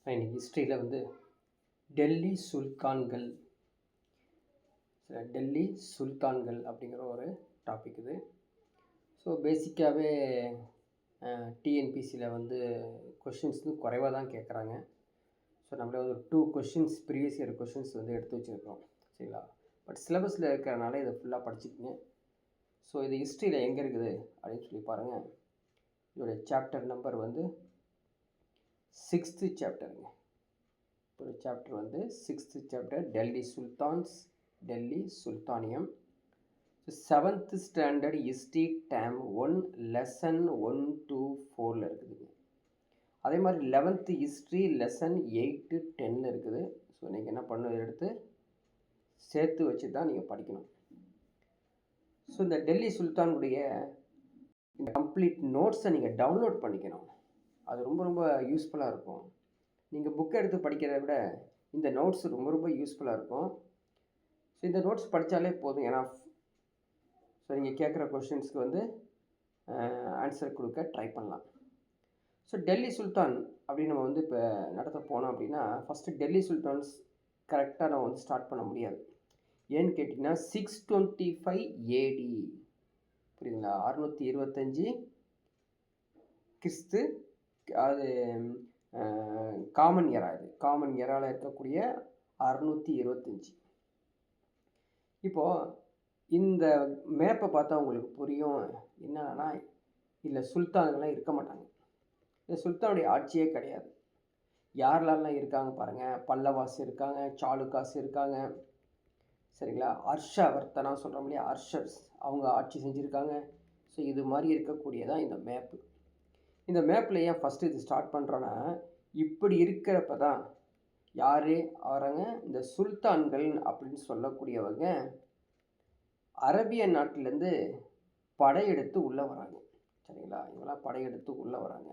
இன்னைக்கு ஹிஸ்ட்ரியில் வந்து டெல்லி சுல்தான்கள் டெல்லி சுல்தான்கள் அப்படிங்கிற ஒரு டாபிக் இது. ஸோ பேசிக்காகவே டிஎன்பிசியில் வந்து கொஷின்ஸ் வந்து குறைவாக தான் கேட்குறாங்க. ஸோ நம்மளே ஒரு 2 கொஷின்ஸ் ப்ரீவியஸ் இயர் கொஷின்ஸ் வந்து எடுத்து வச்சுருக்கோம், சரிங்களா. பட் சிலபஸில் இருக்கிறனால இதை ஃபுல்லாக படிச்சுக்கங்க. ஸோ இது ஹிஸ்ட்ரியில் எங்கே இருக்குது அப்படின்னு சொல்லி பாருங்கள். இதோடைய சாப்டர் நம்பர் வந்து 6th சாப்டருங்க. ஒரு சாப்டர் வந்து 6th சாப்டர் டெல்லி சுல்தானியம். 7th standard history term 1 lesson 1 to 4 இருக்குதுங்க. அதே மாதிரி 11th ஹிஸ்ட்ரி லெசன் 8 to 10 இருக்குது. ஸோ நீங்கள் என்ன பண்ணணும், எடுத்து சேர்த்து வச்சு தான் நீங்கள் படிக்கணும். ஸோ இந்த டெல்லி சுல்தானுடைய இந்த கம்ப்ளீட் நோட்ஸை நீங்கள் டவுன்லோட் பண்ணிக்கணும். அது ரொம்ப ரொம்ப யூஸ்ஃபுல்லாக இருக்கும். நீங்கள் புக்கை எடுத்து படிக்கிறத விட இந்த நோட்ஸ் ரொம்ப ரொம்ப யூஸ்ஃபுல்லாக இருக்கும். ஸோ இந்த நோட்ஸ் படித்தாலே போதும். ஏன்னா ஸோ நீங்கள் கேட்குற கொஷின்ஸ்க்கு வந்து ஆன்சர் கொடுக்க ட்ரை பண்ணலாம். ஸோ டெல்லி சுல்தான் அப்படின்னு நம்ம வந்து இப்போ நடத்த போனோம் அப்படின்னா, ஃபஸ்ட்டு டெல்லி சுல்தான்ஸ் கரெக்டாக நம்ம வந்து ஸ்டார்ட் பண்ண முடியாது. ஏன்னு கேட்டிங்கன்னா 625 AD, புரியுதுங்களா, 625 கிறிஸ்து. அது காமன் எரா, இது காமன் எராவில் இருக்கக்கூடிய 625. இப்போது இந்த மேப்பை பார்த்தா உங்களுக்கு புரியும் என்னன்னா, இல்லை சுல்தான்கள்லாம் இருக்க மாட்டாங்க. இந்த சுல்தானுடைய ஆட்சியே கிடையாது. யாரெல்லாம் இருக்காங்க பாருங்கள். பல்லவாஸ் இருக்காங்க, சாளுக்காஸ் இருக்காங்க, சரிங்களா. ஹர்ஷவர்த்தனா சொல்கிறோம் இல்லையா, ஹர்ஷர்ஸ், அவங்க ஆட்சி செஞ்சுருக்காங்க. ஸோ இது மாதிரி இருக்கக்கூடியதான் இந்த மேப்பு. இந்த மேப்பில் ஏன் ஃபஸ்ட்டு இது ஸ்டார்ட் பண்ணுறோன்னா, இப்படி இருக்கிறப்ப தான் யார் ஆகிறாங்க, இந்த சுல்தான்கள் அப்படின்னு சொல்லக்கூடியவங்க அரேபிய நாட்டிலேருந்து படையெடுத்து உள்ளே வராங்க, சரிங்களா. இவங்களாம் படையெடுத்து உள்ளே வராங்க.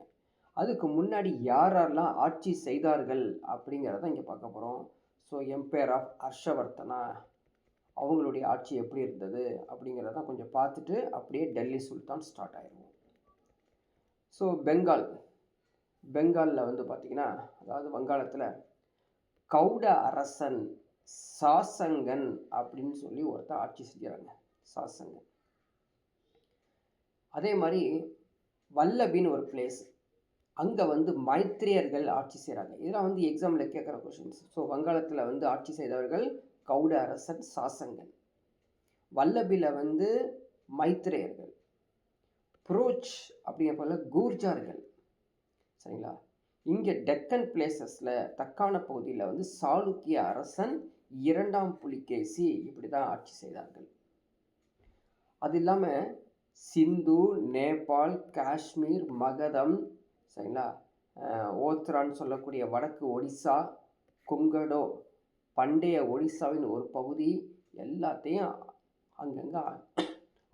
அதுக்கு முன்னாடி யாரெல்லாம் ஆட்சி செய்தார்கள் அப்படிங்கிறத இங்கே பார்க்க போகிறோம். ஸோ எம்பையர் ஆஃப் ஹர்ஷவர்த்தனா, அவங்களுடைய ஆட்சி எப்படி இருந்தது அப்படிங்கிறத கொஞ்சம் பார்த்துட்டு அப்படியே டெல்லி சுல்தான் ஸ்டார்ட் ஆயிடுவோம். ஸோ பெங்காலில் வந்து பார்த்திங்கன்னா, அதாவது வங்காளத்தில் கவுட அரசன் சாசங்கன் அப்படின்னு சொல்லி ஒருத்தர் ஆட்சி செஞ்சுறாங்க, சாசங்கன். அதே மாதிரி வல்லபின்னு ஒரு பிளேஸ், அங்கே வந்து மைத்ரேயர்கள் ஆட்சி செய்கிறாங்க. இதெல்லாம் வந்து எக்ஸாமில் கேட்குற கொஷின்ஸ். ஸோ வங்காளத்தில் வந்து ஆட்சி செய்தவர்கள் கவுட அரசன் சாசங்கன். வல்லபியில் வந்து மைத்ரேயர்கள். புரோச் அப்படிங்கிற கூர்ஜார்கள், சரிங்களா. இங்கே டெக்கன் பிளேசஸில் தக்கான பகுதியில் வந்து சாளுக்கிய அரசன் 2ஆம் புலிகேசி இப்படி தான் ஆட்சி செய்தார்கள். அது இல்லாமல் சிந்து, நேபாள், காஷ்மீர், மகதம், சரிங்களா, ஓத்ரான்னு சொல்லக்கூடிய வடக்கு ஒடிசா, குங்கடோ, பண்டைய ஒடிசாவின் ஒரு பகுதி, எல்லாத்தையும் அங்கங்கே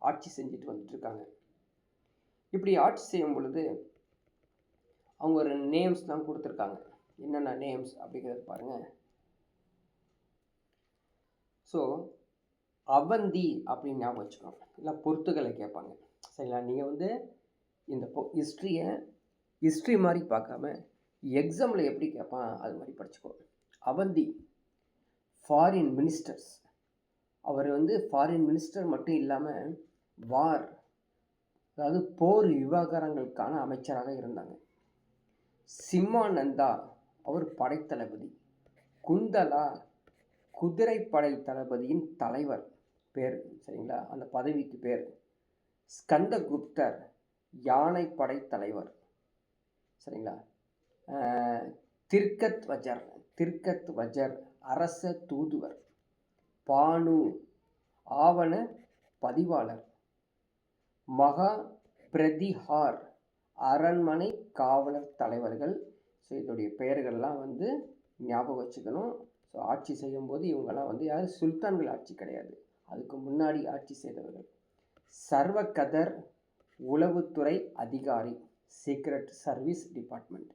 ஆட்சி செஞ்சுட்டு வந்துட்டுருக்காங்க. இப்படி ஆட்சி செய்யும் பொழுது அவங்க ஒரு நேம்ஸ்லாம் கொடுத்துருக்காங்க. என்னென்ன நேம்ஸ் அப்படிங்கிறது பாருங்கள். ஸோ அவந்தி அப்படின்னு ஞாபகம் வச்சுக்கோங்க, இல்லை பொறுத்துக்களை கேட்பாங்க, சரிங்களா. நீங்கள் வந்து இந்த ஹிஸ்ட்ரி மாதிரி பார்க்காம எக்ஸாமில் எப்படி கேட்பான் அது மாதிரி படிச்சுக்கோ. அவந்தி ஃபாரின் மினிஸ்டர்ஸ். அவர் வந்து ஃபாரின் மினிஸ்டர் மட்டும் இல்லாமல் அதாவது போர் விவகாரங்களுக்கான அமைச்சராக இருந்தாங்க. சிம்மானந்தா அவர் படைத்தளபதி. குந்தலா குதிரைப்படை தளபதியின் தலைவர் பேர், சரிங்களா, அந்த பதவிக்கு பேர். ஸ்கந்தகுப்தர் யானைப்படை தலைவர், சரிங்களா. திர்கத் வஜர் அரச தூதுவர். பானு ஆவண பதிவாளர். மகா பிரதிஹார் அரண்மனை காவலர் தலைவர்கள். ஸோ இதோடைய பெயர்கள்லாம் வந்து ஞாபகம் வச்சுக்கணும். ஸோ ஆட்சி செய்யும்போது இவங்கெல்லாம் வந்து யார், சுல்தான்கள் ஆட்சி கிடையாது, அதுக்கு முன்னாடி ஆட்சி செய்தவர்கள். சர்வகதர் உளவுத்துறை அதிகாரி, சீக்ரெட் சர்வீஸ் டிபார்ட்மெண்ட்.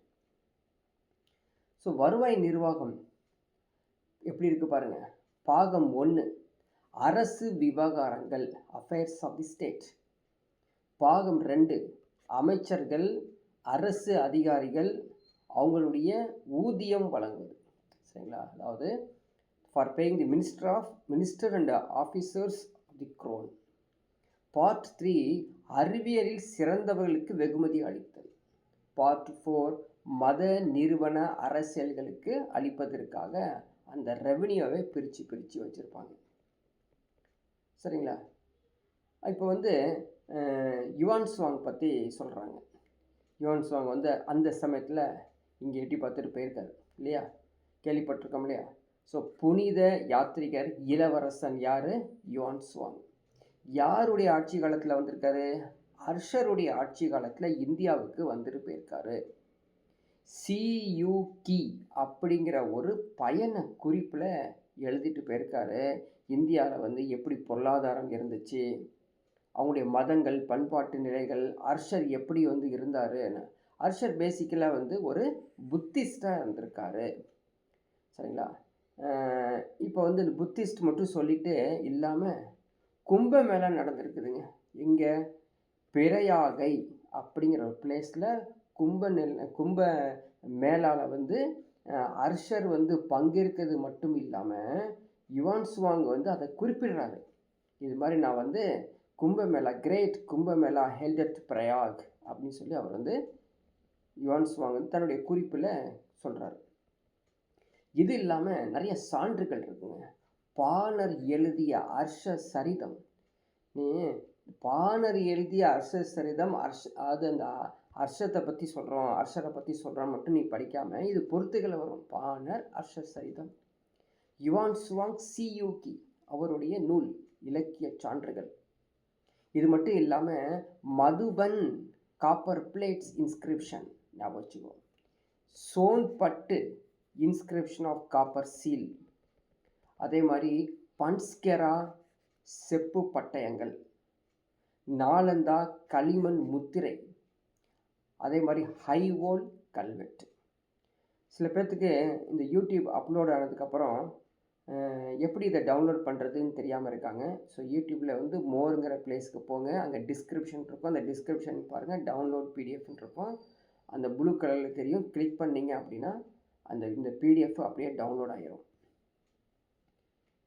ஸோ வருவாய் நிர்வாகம் எப்படி இருக்கு பாருங்க. பாகம் 1 அரசு விவகாரங்கள், அஃபேர்ஸ் ஆஃப் தி ஸ்டேட். பாகம் 2 அமைச்சர்கள், அரசு அதிகாரிகள், அவங்களுடைய ஊதியம் வழங்குவது. சரிங்களா? அதாவது for paying the minister and officers of the crown. Part 3 அறிவியலில் சிறந்தவர்களுக்கு வெகுமதி அளித்தல். பார்ட் 4 மத நிறுவன அரசியல்களுக்கு அளிப்பதற்காக அந்த ரெவென்யூவை பிரித்து வச்சுருப்பாங்க. சரிங்களா? இப்போ வந்து யுவான் சுவாங் பற்றி சொல்கிறாங்க. யுவான் சுவாங் வந்து அந்த சமயத்தில் இங்கே எட்டி பார்த்துட்டு போயிருக்காரு இல்லையா? கேள்விப்பட்டிருக்கோம் இல்லையா? ஸோ புனித யாத்ரிகர் இளவரசன் யார்? Yuan Chwang. யாருடைய ஆட்சி காலத்தில் வந்திருக்காரு? ஹர்ஷருடைய ஆட்சி காலத்தில் இந்தியாவுக்கு வந்துட்டு போயிருக்காரு. சியூகி அப்படிங்கிற ஒரு பயண குறிப்பில் எழுதிட்டு போயிருக்காரு. இந்தியாவில் வந்து எப்படி பொருளாதாரம் இருந்துச்சு, அவங்களுடைய மதங்கள், பண்பாட்டு நிலைகள், ஹர்ஷர் எப்படி வந்து இருந்தாருன்னு. ஹர்ஷர் பேசிக்கலாக வந்து ஒரு புத்திஸ்டாக இருந்திருக்காரு. சரிங்களா? இப்போ வந்து இந்த புத்திஸ்ட் மட்டும் சொல்லிட்டு இல்லாமல் கும்பமேளா நடந்திருக்குதுங்க. இங்கே பிரயாகை அப்படிங்கிற ஒரு பிளேஸில் கும்ப மேளாவில் வந்து ஹர்ஷர் வந்து பங்கேற்கிறது மட்டும் இல்லாமல் யுவான் சுவாங் வந்து அதை குறிப்பிடுறாரு. இது மாதிரி நான் வந்து Kumbh Mela, great Kumbh Mela held at பிரயாக் அப்படின்னு சொல்லி அவர் வந்து யுவான் சுவாங் வந்து தன்னுடைய குறிப்பில் சொல்கிறார். இது இல்லாமல் நிறைய சான்றுகள் இருக்குங்க. பாணர் எழுதிய ஹர்ஷ சரிதம். நீ பாணர் எழுதிய ஹர்ஷ சரிதம் அது அந்த ஹர்ஷத்தை பற்றி சொல்கிறோம், ஹர்ஷரை பற்றி சொல்கிறோம் மட்டும் நீ படிக்காமல் இது பொறுத்துகளை வரும். பாணர் ஹர்ஷ சரிதம். யுவான் சுவாங் சியூகி அவருடைய நூல் இலக்கிய சான்றுகள். இது மட்டும் இல்லாமல் மதுபன் காப்பர் பிளேட்ஸ் இன்ஸ்கிரிப்ஷன் ஞாபகம் வச்சுக்கோ. சோன்பட்டு இன்ஸ்கிரிப்ஷன் ஆஃப் காப்பர் சீல். அதே மாதிரி பன்ஸ்கெரா செப்பு பட்டயங்கள், நாலந்தா களிமண் முத்திரை, அதே மாதிரி ஹைவோல் கல்வெட்டு. சில பேர்த்துக்கு இந்த யூடியூப் அப்லோட் ஆனதுக்கப்புறம் எப்படி இதை டவுன்லோட் பண்ணுறதுன்னு தெரியாமல் இருக்காங்க. ஸோ யூடியூப்பில் வந்து மோருங்கிற பிளேஸ்க்கு போங்க. அங்கே டிஸ்கிரிப்ஷன் இருக்கும். அந்த டிஸ்கிரிப்ஷன் பாருங்கள், டவுன்லோட் பிடிஎஃப்னு இருக்கும். அந்த ப்ளூ கலரில் தெரியும். கிளிக் பண்ணிங்க அப்படின்னா இந்த பிடிஎஃப் அப்படியே டவுன்லோட் ஆகிரும்.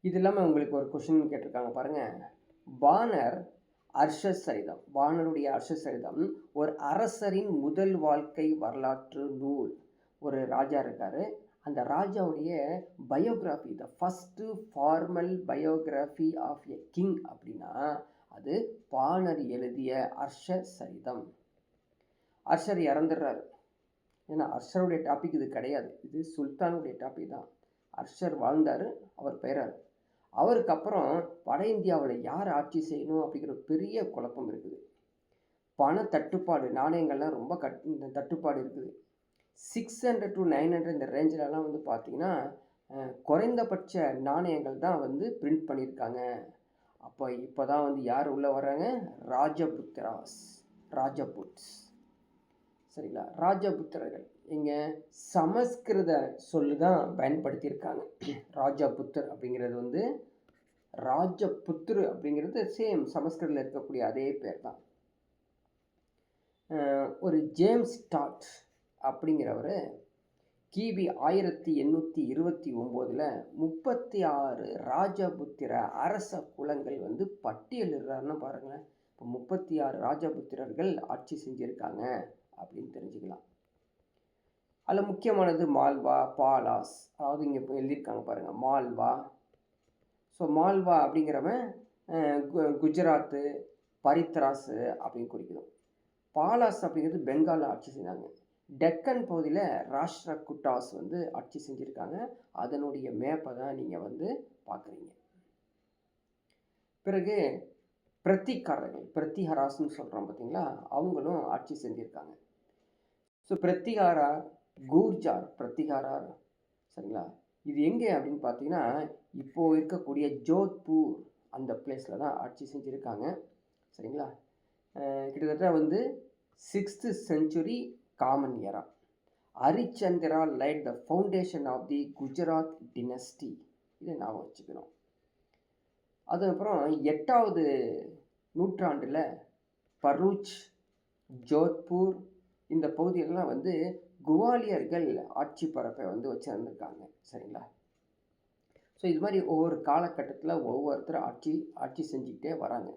இது இல்லாமல் உங்களுக்கு ஒரு கொஷின் கேட்டிருக்காங்க பாருங்கள். பாணர் ஹர்ஷ சரிதம், பாணருடைய ஹர்ஷ சரிதம் ஒரு அரசரின் முதல் வாழ்க்கை வரலாற்று நூல். ஒரு ராஜா இருக்கார், அந்த ராஜாவுடைய biography, the first formal biography of a king அப்படின்னா அது பாணர் எழுதிய ஹர்ஷ சரிதம். ஹர்ஷர் இறந்துடுறாரு. ஏன்னா ஹர்ஷருடைய டாபிக் இது கிடையாது, இது சுல்தானுடைய டாபிக் தான். ஹர்ஷர் வாழ்ந்தார், அவர் பெயரார். அவருக்கு அப்புறம் வட இந்தியாவில் யார் ஆட்சி செய்யணும் அப்படிங்கிற பெரிய குழப்பம் இருக்குது. பண தட்டுப்பாடு, நாணயங்கள்லாம் ரொம்ப தட்டுப்பாடு இருக்குது. 600 to 900 இந்த ரேஞ்சிலலாம் வந்து பார்த்திங்கன்னா குறைந்தபட்ச நாணயங்கள் தான் வந்து பிரிண்ட் பண்ணியிருக்காங்க. இப்போ தான் வந்து யார் உள்ளே வர்றாங்க? ராஜபுட்ஸ். சரிங்களா? ராஜபுத்திரர்கள் இங்கே சமஸ்கிருத சொல்லு தான் பயன்படுத்தியிருக்காங்க. ராஜபுத்தர் அப்படிங்கிறது வந்து ராஜபுத்ரு அப்படிங்கிறது சேம் சமஸ்கிருதத்தில் இருக்கக்கூடிய அதே பேர் தான். ஒரு ஜேம்ஸ் டாட் அப்படிங்கிறவர் கிபி 1829 36 ராஜபுத்திர அரச குலங்கள் வந்து பட்டியலிடுறாருன்னு பாருங்களேன். இப்போ 36 ராஜபுத்திரர்கள் ஆட்சி செஞ்சுருக்காங்க அப்படின்னு தெரிஞ்சுக்கலாம். அதில் முக்கியமானது மால்வா, பாலாஸ். அதாவது இங்கே இப்போ எழுதியிருக்காங்க பாருங்கள், மால்வா. ஸோ மால்வா அப்படிங்கிறவன் குஜராத்து, பரித்ராசு அப்படின்னு குறிக்கணும். பாலாஸ் அப்படிங்கிறது பெங்காலில் ஆட்சி செஞ்சாங்க. டெக்கன் பகுதியில் ராஷ்டிரகூட்டாஸ் வந்து ஆட்சி செஞ்சுருக்காங்க. அதனுடைய மேப்பை தான் நீங்கள் வந்து பார்க்குறீங்க. பிறகு பிரத்திகாரர்கள், பிரத்திஹராஸ்ன்னு சொல்கிறோம் பார்த்தீங்களா, அவங்களும் ஆட்சி செஞ்சுருக்காங்க. ஸோ பிரத்திகாரா, கூர்ஜார், பிரத்திகாரார். சரிங்களா? இது எங்கே அப்படின்னு பார்த்தீங்கன்னா இப்போது இருக்கக்கூடிய ஜோத்பூர் அந்த பிளேஸில் தான் ஆட்சி செஞ்சுருக்காங்க. சரிங்களா? கிட்டத்தட்ட வந்து 6th century common era. Harichandra laid the foundation of the Gujarat dynasty. இதை நாம் வச்சுக்கிறோம். அதுக்கப்புறம் 8வது நூற்றாண்டில் பரூச், ஜோத்பூர் இந்த பகுதிகளெலாம் வந்து குவாலியர்கள் ஆட்சி பரப்பை வந்து வச்சுருந்துருக்காங்க. சரிங்களா? ஸோ இது மாதிரி ஒவ்வொரு காலகட்டத்தில் ஒவ்வொருத்தரும் ஆட்சி செஞ்சுக்கிட்டே வராங்க.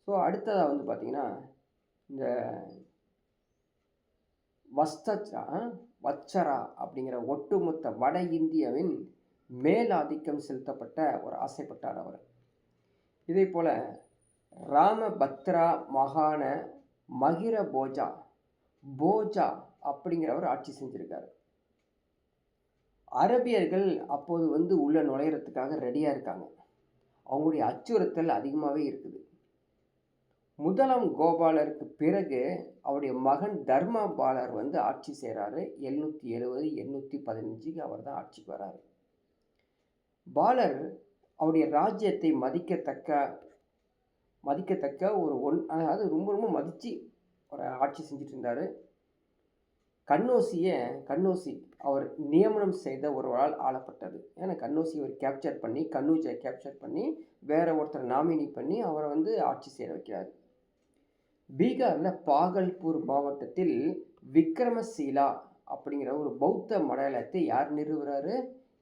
ஸோ அடுத்ததாக வந்து பார்த்திங்கன்னா, இந்த வத்சரா அப்படிங்கிற ஒட்டுமொத்த வட இந்தியாவின் மேலாதிக்கம் செலுத்தப்பட்ட ஒரு ஆசைப்பட்டார் அவர். இதே போல் ராமபத்ரா மாகாண மகிர போஜா அப்படிங்கிறவர் ஆட்சி செஞ்சுருக்காரு. அரபியர்கள் அப்போது வந்து உள்ள நுழையிறதுக்காக ரெடியாக இருக்காங்க. அவங்களுடைய அச்சுறுத்தல் அதிகமாகவே இருக்குது. முதலாம் கோபாலருக்கு பிறகு அவருடைய மகன் தர்மபாலர் வந்து ஆட்சி செய்கிறாரு. 770-815 அவர் தான் ஆட்சிக்கு வராரு. பாலர் அவருடைய ராஜ்யத்தை மதிக்கத்தக்க அதாவது ரொம்ப ரொம்ப மதித்து ஒரு ஆட்சி செஞ்சுட்டு இருந்தார். கன்னோசி அவர் நியமனம் செய்த ஒருவரால் ஆளப்பட்டது. ஏன்னா கன்னோசி அவர் கன்னூஜை கேப்சர் பண்ணி வேற ஒருத்தர் நாமினி பண்ணி அவரை வந்து ஆட்சி செய்ய வைக்கிறார். பீகாரில் பாகல்பூர் மாவட்டத்தில் விக்ரமசீலா அப்படிங்கிற ஒரு பௌத்த மடாலயத்தை யார் நிறுவுறாரு?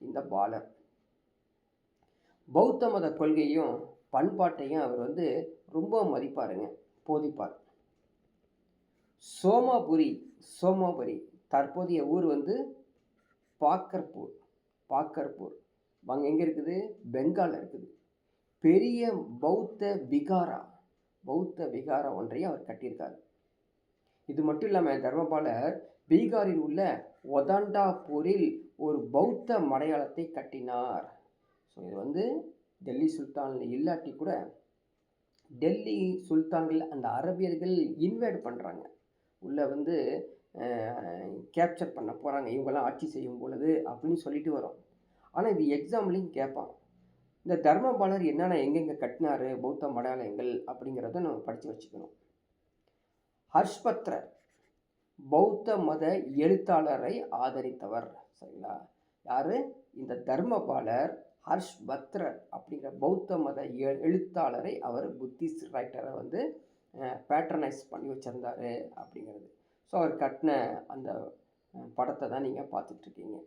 இந்த பாலர். பௌத்த மத கொள்கையும் பண்பாட்டையும் அவர் வந்து ரொம்ப மதிப்பாருங்க, போதிப்பார். சோமாபுரி தற்போதைய ஊர் வந்து பாக்கர்பூர் அங்கே எங்கே இருக்குது? பெங்காலில் இருக்குது. பெரிய பௌத்த விகாரா ஒன்றையும் அவர் கட்டியிருக்கார். இது மட்டும் இல்லாமல் தர்மபாலர் பீகாரில் உள்ள ஒதாண்டாபூரில் ஒரு பௌத்த மடையாளத்தை கட்டினார். ஸோ இது வந்து டெல்லி சுல்தானில் இல்லாட்டி கூட டெல்லி சுல்தான்கள் அந்த அரபியர்கள் இன்வைட் பண்ணுறாங்க, உள்ளே வந்து கேப்சர் பண்ண போகிறாங்க, இவங்கெல்லாம் ஆட்சி செய்யும் பொழுது அப்படின்னு சொல்லிட்டு வரோம். ஆனால் இது எக்ஸாம்லையும் கேட்பான். இந்த தர்மபாலர் என்னென்ன எங்கெங்கே கட்டினார் பௌத்த மடாலயங்கள் அப்படிங்கிறத நம்ம படித்து வச்சுக்கணும். ஹர்ஷ்பத்ரர் பௌத்த மத எழுத்தாளரை ஆதரித்தவர். சரிங்களா? யார்? இந்த தர்மபாலர் ஹர்ஷ்பத்ரர் அப்படிங்கிற பௌத்த மத எழுத்தாளரை அவர் புத்திஸ்ட் ரைட்டரை வந்து பேட்ரனைஸ் பண்ணி வச்சுருந்தார் அப்படிங்கிறது. ஸோ அவர் கட்டின அந்த படத்தை தான் நீங்கள் பார்த்துட்ருக்கீங்க.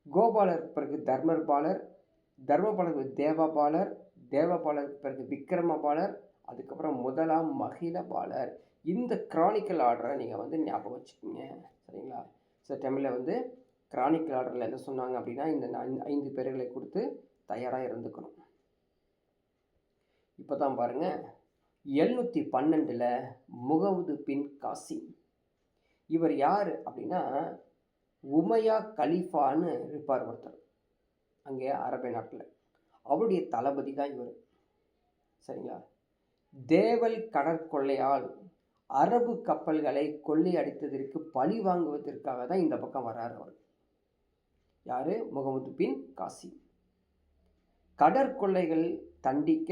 கோபாலர் பிறகு தர்மபாலருக்கு தேவபாலருக்கு பிறகு விக்ரமபாலர், அதுக்கப்புறம் முதலாம் மகிழபாலர். இந்த கிரானிக்கல் ஆர்டரை நீங்கள் வந்து ஞாபகம் வச்சுக்கோங்க. சரிங்களா? ஸோ தமிழில் வந்து கிரானிக்கல் ஆர்டரில் என்ன சொன்னாங்க அப்படின்னா, இந்த 5 பேர்களை கொடுத்து தயாராக இருந்துக்கணும். இப்போ தான் பாருங்கள், 712 முகமது பின் காசிம். இவர் யார் அப்படின்னா, உமையா கலீஃபான்னு இருப்பார் ஒருத்தர் அங்கே அரபு நாட்டில். அவருடைய தளபதி தான் இவர். சரிங்களா? தேவல் கடற்கொள்ளையால் அரபு கப்பல்களை கொள்ளையடித்ததற்கு பழி வாங்குவதற்காக தான் இந்த பக்கம் வர்றார் அவர். யார்? முகமது பின் காசிம். கடற்கொள்ளைகள் தண்டிக்க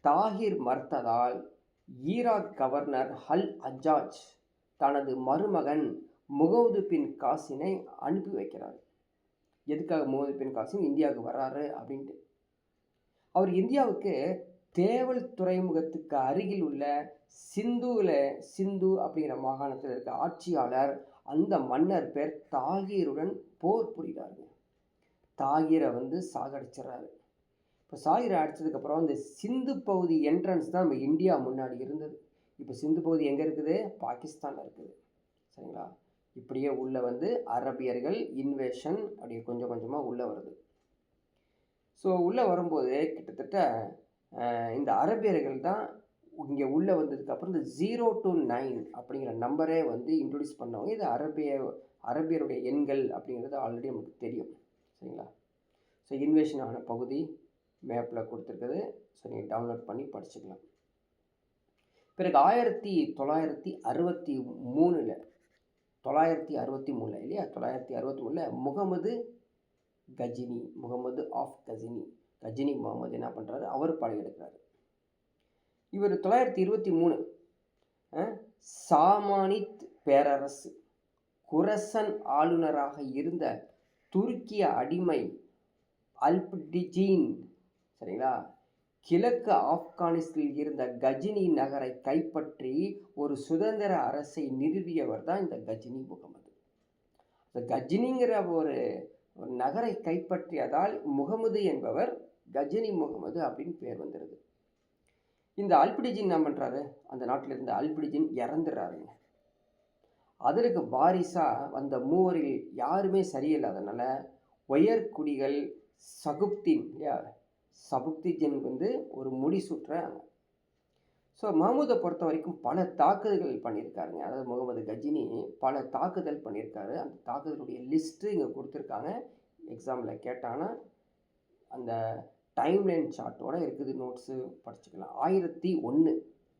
தாகிர் மறுத்ததால் ஈராக் கவர்னர் அல் ஹஜ்ஜாஜ் தனது மருமகன் முகமது பின் காசினை அனுப்பி வைக்கிறார். எதுக்காக முகமது பின் காசிம் இந்தியாவுக்கு வர்றாரு அப்படின்ட்டு. அவர் இந்தியாவுக்கு தேவல் துறைமுகத்துக்கு அருகில் உள்ள சிந்து அப்படிங்கிற மாகாணத்தில் இருக்க ஆட்சியாளர், அந்த மன்னர் பேர் தாகீருடன் போர் புரிகிறாருங்க. தாகீரை வந்து சாகடிச்சிடறாரு. இப்போ சாகீரை அடித்ததுக்கப்புறம் இந்த சிந்து பகுதி என்ட்ரன்ஸ் தான் நம்ம இந்தியா முன்னாடி இருந்தது. இப்போ சிந்து பகுதி எங்கே இருக்குது? பாகிஸ்தானில் இருக்குது. சரிங்களா? இப்படியே உள்ளே வந்து அரபியர்கள் இன்வேஷன் அப்படியே கொஞ்சம் கொஞ்சமாக உள்ளே வருது. ஸோ உள்ளே வரும்போது கிட்டத்தட்ட இந்த அரபியர்கள் தான் இங்கே உள்ளே வந்ததுக்கப்புறம் இந்த 0 to 9 அப்படிங்கிற நம்பரே வந்து இன்ட்ரடியூஸ் பண்ணவங்க. இது அரபியருடைய எண்கள் அப்படிங்கிறது ஆல்ரெடி நமக்கு தெரியும். சரிங்களா? ஸோ இன்வேஷன் ஆன பகுதி மேப்பில் கொடுத்துருக்குது. ஸோ நீங்கள் டவுன்லோட் பண்ணி படிச்சுக்கலாம். பிறகு 1963 இல்லையா, 963 முகமது ஆஃப் கஜினி முகமது என்ன பண்ணுறாரு? அவர் படையெடுக்கிறார். இவர் 923 சாமானித் பேரரசு குரசன் ஆளுநராக இருந்த துருக்கிய அடிமை அல்ப்டிஜீன், சரிங்களா, கிழக்கு ஆப்கானிஸ்தானில் இருந்த கஜினி நகரை கைப்பற்றி ஒரு சுதந்திர அரசை நிறுவியவர் தான் இந்த கஜினி முகமது. இந்த கஜினிங்கிற ஒரு நகரை கைப்பற்றியதால் முகமது என்பவர் கஜினி முகமது அப்படின்னு பேர் வந்துடுது. இந்த அல்பிடிஜின் என்ன பண்ணுறாரு, அந்த நாட்டில் இருந்த அல்பிடிஜின் இறந்துடுறாருங்க. அதற்கு வாரிசாக வந்த மூவரில் யாருமே சரியில்லாதனால உயர்குடிகள் சகுப்தீன் இல்லையா, சபுக்திஜன் வந்து ஒரு முடி சுற்றுறாங்க. ஸோ மஹமூதை பொறுத்த வரைக்கும் பல தாக்குதல்கள் பண்ணியிருக்காருங்க. அதாவது முகமது கஜினி பல தாக்குதல் பண்ணியிருக்காரு. அந்த தாக்குதலுடைய லிஸ்ட்டு இங்கே கொடுத்துருக்காங்க. எக்ஸாமில் கேட்டாங்கன்னா அந்த டைம்லைன் சார்ட்டோட இருக்குது, நோட்ஸு படிச்சுக்கலாம். 1001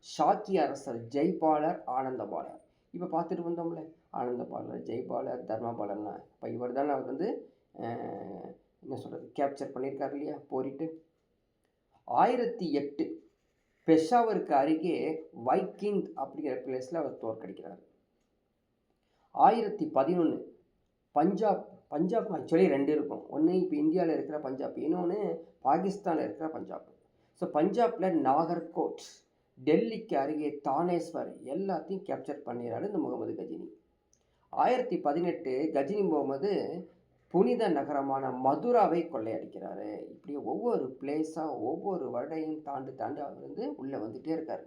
ஷாக்கி அரசர் ஜெய்பாலர் ஆனந்தபாலர். இப்போ பார்த்துட்டு வந்தோம்ல, ஆனந்தபாலர் ஜெய்பாலர் தர்மபாலர்னா இப்போ இவர் தானே அவர் வந்து என்ன சொல்கிறது கேப்சர் பண்ணியிருக்காரு இல்லையா போரிட்டு. 1008 பெஷாவருக்கு அருகே வைக்கிங் அப்படிங்கிற பிளேஸில் அவர் தோற்கடிக்கிறார். 1011 பஞ்சாப் ஆக்சுவலி 2 இருக்கும். ஒன்று இப்போ இந்தியாவில் இருக்கிற பஞ்சாப், இன்னொன்று பாகிஸ்தானில் இருக்கிற பஞ்சாப். ஸோ பஞ்சாபில் நாகர்கோட், டெல்லிக்கு அருகே தானேஸ்வர் எல்லாத்தையும் கேப்சர் பண்ணிடுறாரு இந்த முகமது கஜினி. 1018 கஜினி முகமது புனித நகரமான மதுராவை கொள்ளையடிக்கிறாரு. இப்படி ஒவ்வொரு பிளேஸாக ஒவ்வொரு வருடையும் தாண்டி அவர் வந்து உள்ளே வந்துட்டே இருக்கார்.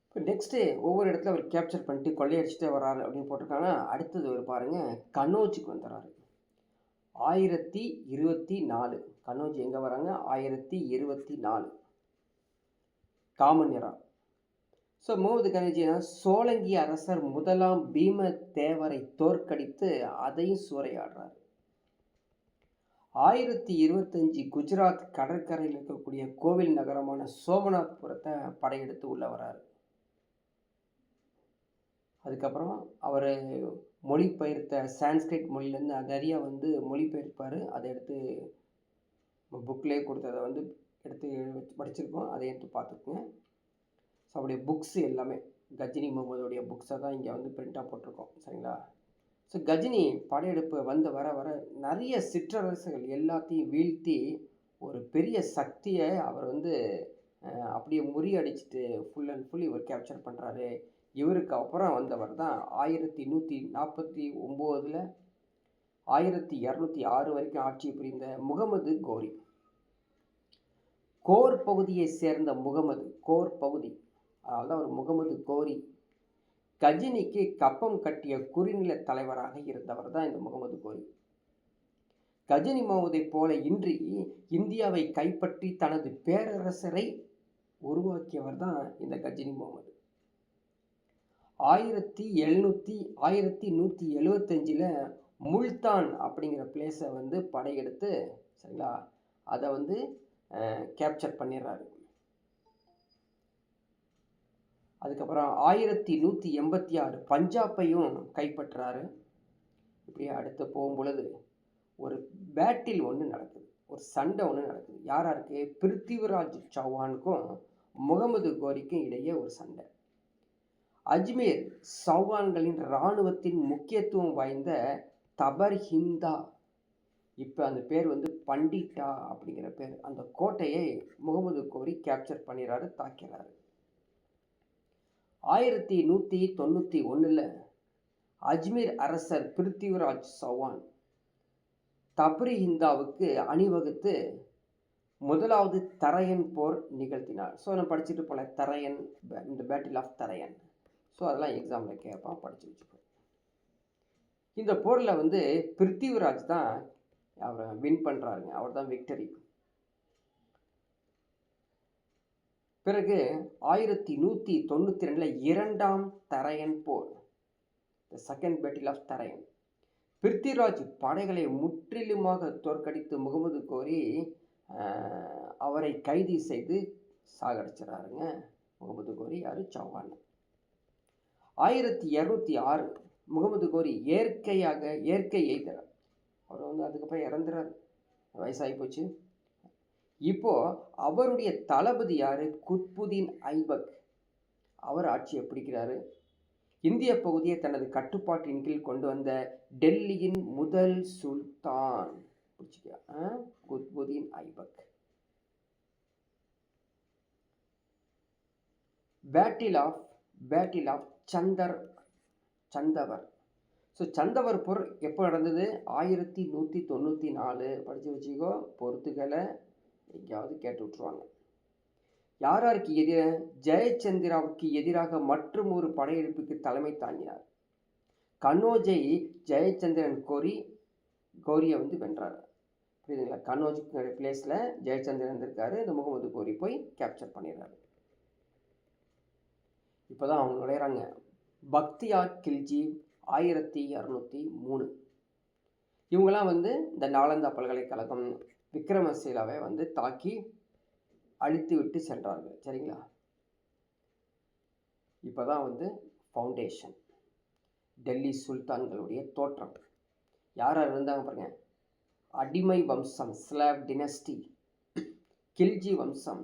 இப்போ நெக்ஸ்ட்டு ஒவ்வொரு இடத்துல அவர் கேப்சர் பண்ணிட்டு கொள்ளையடிச்சுட்டே வர்றாரு அப்படின்னு போட்டிருக்காங்க. அடுத்தது ஒரு பாருங்கள், கன்னோஜுக்கு வந்துடுறாரு. 1024 கன்னோஜ் எங்கே வராங்க, 1024 காமன்யரா. ஸோ முகமது கஜினா சோலங்கி அரசர் முதலாம் பீம தேவரை தோற்கடித்து அதையும் சூறையாடுறாரு. 1025 குஜராத் கடற்கரையில் இருக்கக்கூடிய கோவில் நகரமான சோமநாத்புரத்தை படையெடுத்து உள்ள வராரு. அதுக்கப்புறம் அவர் மொழிபெயர்த்த சான்ஸ்கிரிட் மொழியிலேருந்து நிறையா வந்து மொழிபெயர்ப்பார். அதை எடுத்து புக்லேயே கொடுத்ததை வந்து எடுத்து படிச்சிருக்கோம், அதை எடுத்து பார்த்துக்குங்க. ஸோ அவருடைய புக்ஸு எல்லாமே கஜினி முகமதுடைய புக்ஸை தான் இங்கே வந்து பிரிண்ட்டாக போட்டிருக்கோம், சரிங்களா. ஸோ கஜினி படையெடுப்பு வந்து வர நிறைய சிற்றரசுகள் எல்லாத்தையும் வீழ்த்தி ஒரு பெரிய சக்தியை அவர் வந்து அப்படியே முறியடிச்சிட்டு ஃபுல் அண்ட் ஃபுல் இவர் கேப்சர் பண்ணுறாரு. இவருக்கு அப்புறம் வந்தவர் தான் 1149 1206 வரைக்கும் ஆட்சி புரிந்த முகமது கோரி. கோர் பகுதியை சேர்ந்த முகமது, கோர் பகுதி, அதாவது அவர் முகமது கோரி கஜினிக்கு கப்பம் கட்டிய குறுநில தலைவராக இருந்தவர் தான் இந்த முகமது கோரி. கஜினி முகமதை போல இன்றி இந்தியாவை கைப்பற்றி தனது பேரரசரை உருவாக்கியவர் தான் இந்த கஜினி முகமது. 1175 முல்தான் அப்படிங்கிற பிளேஸை வந்து படையெடுத்து, சரிங்களா, அதை வந்து கேப்சர் பண்ணிடுறாரு. அதுக்கப்புறம் 1186 பஞ்சாப்பையும் கைப்பற்றுறாரு. இப்படி அடுத்து போகும் பொழுது ஒரு பேட்டில் ஒன்று நடக்குது, ஒரு சண்டை ஒன்று நடக்குது. யாராருக்கு, பிருத்திவிராஜ் சௌஹானுக்கும் முகமது கோரிக்கும் இடையே ஒரு சண்டை. அஜ்மீர் சௌஹான்களின் இராணுவத்தின் முக்கியத்துவம் வாய்ந்த தபர்ஹிந்தா, இப்போ அந்த பேர் வந்து பண்டிட்டா அப்படிங்கிற பேர், அந்த கோட்டையை முகமது கோரி கேப்சர் பண்ணிடுறாரு, தாக்கிறாரு. 1191 அஜ்மீர் அரசர் பிருத்திவிராஜ் சௌஹான் தப்ரிஹிந்தாவுக்கு அணிவகுத்து முதலாவது தரையன் போர் நிகழ்த்தினார். ஸோ நம்ம படிச்சுட்டு போல தரையன், இந்த பேட்டில் ஆஃப் தரையன். ஸோ அதெல்லாம் எக்ஸாமில் கேட்பான், படித்து வச்சுக்கோ. இந்த போரில் வந்து பிருத்திவிராஜ் தான் அவரை வின் பண்ணுறாருங்க, அவர் தான் விக்டரி. பிறகு 1192 இரண்டாம் தரையன் போர், the second battle of Tarain. Prithviraj படைகளை முற்றிலுமாக தோற்கடித்து முகமது கோரி அவரை கைது செய்து சாகடிச்சிடறாருங்க. முகமது கோரி யார், சௌஹான். 1206 முகமது கோரி இயற்கை எய்கிறார். அவர் வந்து அதுக்கப்புறம் இறந்துறார், வயசாகி போச்சு. இப்போ அவருடைய தளபதி யாரு, குத்புதீன் ஐபக், அவர் ஆட்சியை பிடிக்கிறாரு. இந்திய பகுதியை தனது கட்டுப்பாட்டின் கீழ் கொண்டு வந்த டெல்லியின் முதல் சுல்தான். பிடிச்சிக்க. Qutbuddin Aibak. Battle of Chandawar. So Chandawar போர் எப்போ நடந்தது? 1194. படித்து வச்சுக்கோ, பொறுத்துக்களை எங்கேயாவது கேட்டு விட்ருவாங்க. யாருக்கு எதிராக? ஜெயச்சந்திராவுக்கு எதிராக மற்றும் ஒரு படையெடுப்புக்கு தலைமை தாங்கினார். கனோஜை ஜெயச்சந்திரன் கோரியை வென்றார். புரியுதுங்களா? கனோஜுக்கு பிளேஸில் ஜெயச்சந்திரன் இருக்காரு. இந்த முகமது கோரி போய் கேப்சர் பண்ணிடுறாரு. இப்போ தான் அவங்க நுழையிறாங்க. பக்தியார் கில்ஜி 1203. இவங்கெல்லாம் இந்த நாலந்தா பல்கலைக்கழகம் விக்ரமசீலாவை தாக்கி அழித்து விட்டு சென்றார்கள். சரிங்களா? இப்போ தான் ஃபவுண்டேஷன், டெல்லி சுல்தான்களுடைய தோற்றம். யார் இருந்தாங்க பாருங்க. அடிமை வம்சம், ஸ்லாவ் டினஸ்டி, கில்ஜி வம்சம்,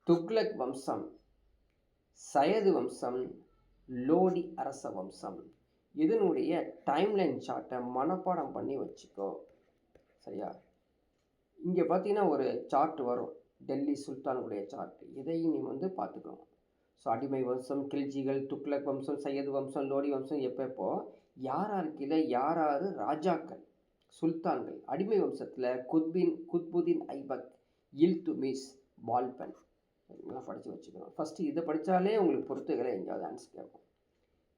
துக்ளக் வம்சம், சயது வம்சம், லோடி அரச வம்சம். இதனுடைய டைம்லைன் சார்ட்டை மனப்பாடம் பண்ணி வச்சுக்கோ. சரியா? இங்கே பார்த்தீங்கன்னா ஒரு சார்ட் வரும், டெல்லி சுல்தானுடைய சார்ட். இதையும் நீ பார்த்துக்கணும். ஸோ அடிமை வம்சம், கில்ஜிகள், துக்ளக் வம்சம், சையது வம்சம், லோடி வம்சம் எப்போ யாராருக்கில யார் ராஜாக்கள், சுல்தான்கள். அடிமை வம்சத்தில் குத்புதீன் ஐபக், இல்துமிஷ், பால்பன். இதெல்லாம் படித்து வச்சுக்கணும். ஃபஸ்ட்டு இதை படித்தாலே உங்களுக்கு பொறுத்துகளை எங்கேயாவது ஆன்சர் கேட்கும்.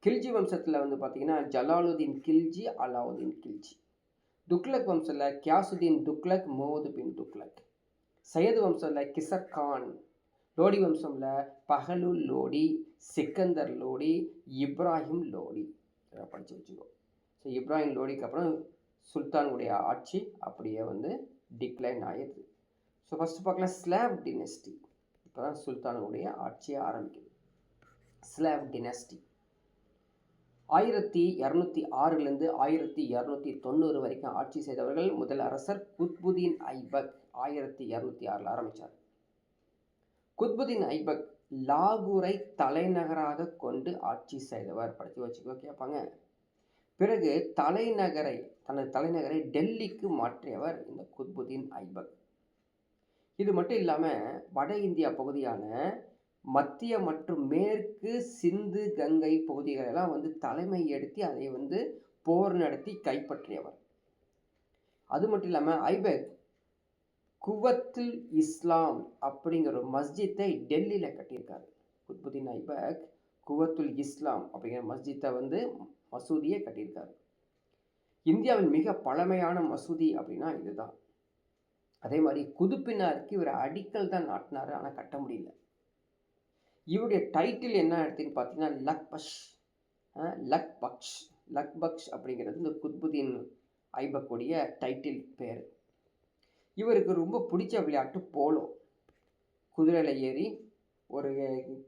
கில்ஜி வம்சத்தில் பார்த்தீங்கன்னா ஜலாலுதீன் கில்ஜி, அலாவுதீன் கில்ஜி. துக்ளக் வம்சத்தில் கியாசுதீன் துக்ளக், முகமது பின் துக்ளக். சையது வம்சத்தில் கிசர் கான். லோடி வம்சமில் பஹலுல் லோடி, சிக்கந்தர் லோடி, இப்ராஹிம் லோடி. இதை படித்து வச்சுக்கோ. ஸோ இப்ராஹிம் லோடிக்கு அப்புறம் சுல்தானுடைய ஆட்சி அப்படியே டிக்ளைன் ஆயிடுது. ஸோ ஃபஸ்ட்டு பார்க்கலாம் ஸ்லாவ் டினஸ்டி. இப்போ தான் சுல்தானுடைய ஆட்சியை ஆரம்பிக்குது. ஸ்லாவ் டினஸ்டி 1206 1290 வரைக்கும் ஆட்சி செய்தவர்கள். முதல் அரசர் குத்புதீன் ஐபக் 1206 ஆரம்பித்தார். குத்புதீன் ஐபக் லாகூரை தலைநகராக கொண்டு ஆட்சி செய்தவர். படித்து வச்சுக்கோ, கேட்பாங்க. பிறகு தனது தலைநகரை டெல்லிக்கு மாற்றியவர் இந்த குத்புதீன் ஐபக். இது மட்டும் இல்லாமல் வட இந்தியா பகுதியான மத்திய மற்றும் மேற்கு சிந்து கங்கை பகுதிகளெல்லாம் தலைமை எடுத்து அதை போர் நடத்தி கைப்பற்றியவர். அது மட்டும் இல்லாமல் ஐபக் குவத்துல் இஸ்லாம் அப்படிங்கிற ஒரு மஸ்ஜித்தை டெல்லியில் கட்டியிருக்காரு. குத்புதீன் ஐபக் குவத்துல் இஸ்லாம் அப்படிங்கிற மஸ்ஜித்தை மசூதியை கட்டியிருக்காரு. இந்தியாவின் மிக பழமையான மசூதி அப்படின்னா இதுதான். அதே மாதிரி குதுப்பினாருக்கு இவர் அடிக்கல் தான் நாட்டினார், ஆனால் கட்ட முடியல. இவருடைய டைட்டில் என்ன எடுத்துன்னு பார்த்தீங்கன்னா லக் பக்ஷ் அப்படிங்கிறது இந்த குத்புதீன் ஐபக்குடைய டைட்டில் பேர். இவருக்கு ரொம்ப பிடிச்ச விளையாட்டு போலோ. குதிரையில் ஏறி ஒரு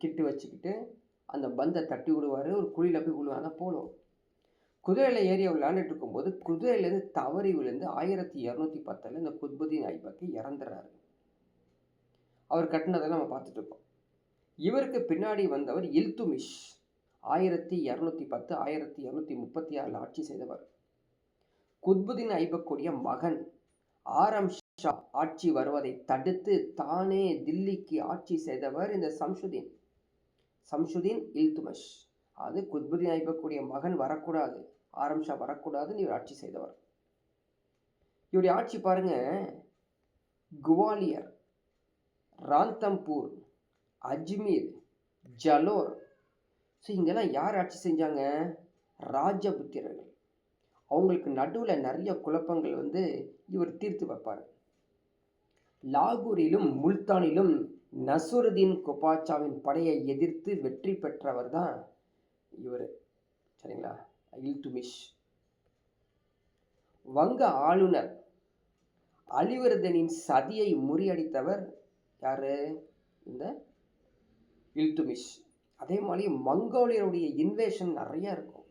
கிட்டு வச்சுக்கிட்டு அந்த பந்தை தட்டி விடுவார், ஒரு குழியில் போய் விழுவாங்க. போலோ குதிரையில் ஏறி விளையாண்டுட்டு இருக்கும்போது குதிரையிலேருந்து தவறி விழுந்து 1210 இந்த குத்புதீன் ஐபக்கு இறந்துறாரு. அவர் கட்டினதெல்லாம் நம்ம பார்த்துட்டு இருக்கோம். இவருக்கு பின்னாடி வந்தவர் இல்துமிஷ் 1210 1236 ஆட்சி செய்தவர். குத்புதீன் ஐபக்குடைய மகன் ஆரம் ஷா ஆட்சி வருவதை தடுத்து தானே தில்லிக்கு ஆட்சி செய்தவர் இந்த சம்சுதீன் இல்துமிஷ். அது குத்புதீன் ஐபக்குடைய மகன் வரக்கூடாது, ஆரம் ஷா வரக்கூடாதுன்னு இவர் ஆட்சி செய்தவர். இவருடைய ஆட்சி பாருங்க, குவாலியர், ராந்தம்பூர், அஜ்மீர், ஜலோர். ஸோ இங்கெல்லாம் யார் ஆட்சி செஞ்சாங்க? ராஜபுத்திரர்கள். அவங்களுக்கு நடுவில் நிறைய குழப்பங்கள் இவர் தீர்த்து வைப்பார். லாகூரிலும் முல்தானிலும் நசுருதீன் குபாச்சாவின் படையை எதிர்த்து வெற்றி பெற்றவர் தான் இவர். சரிங்களா? இல்துமிஷ். வங்க ஆளுநர் அலிவர்தனின் சதியை முறியடித்தவர் யாரு? இந்த இல்துமிஷ். அதே மாதிரி மங்கோலியருடைய இன்வேஷன் நிறைய இருக்கும்.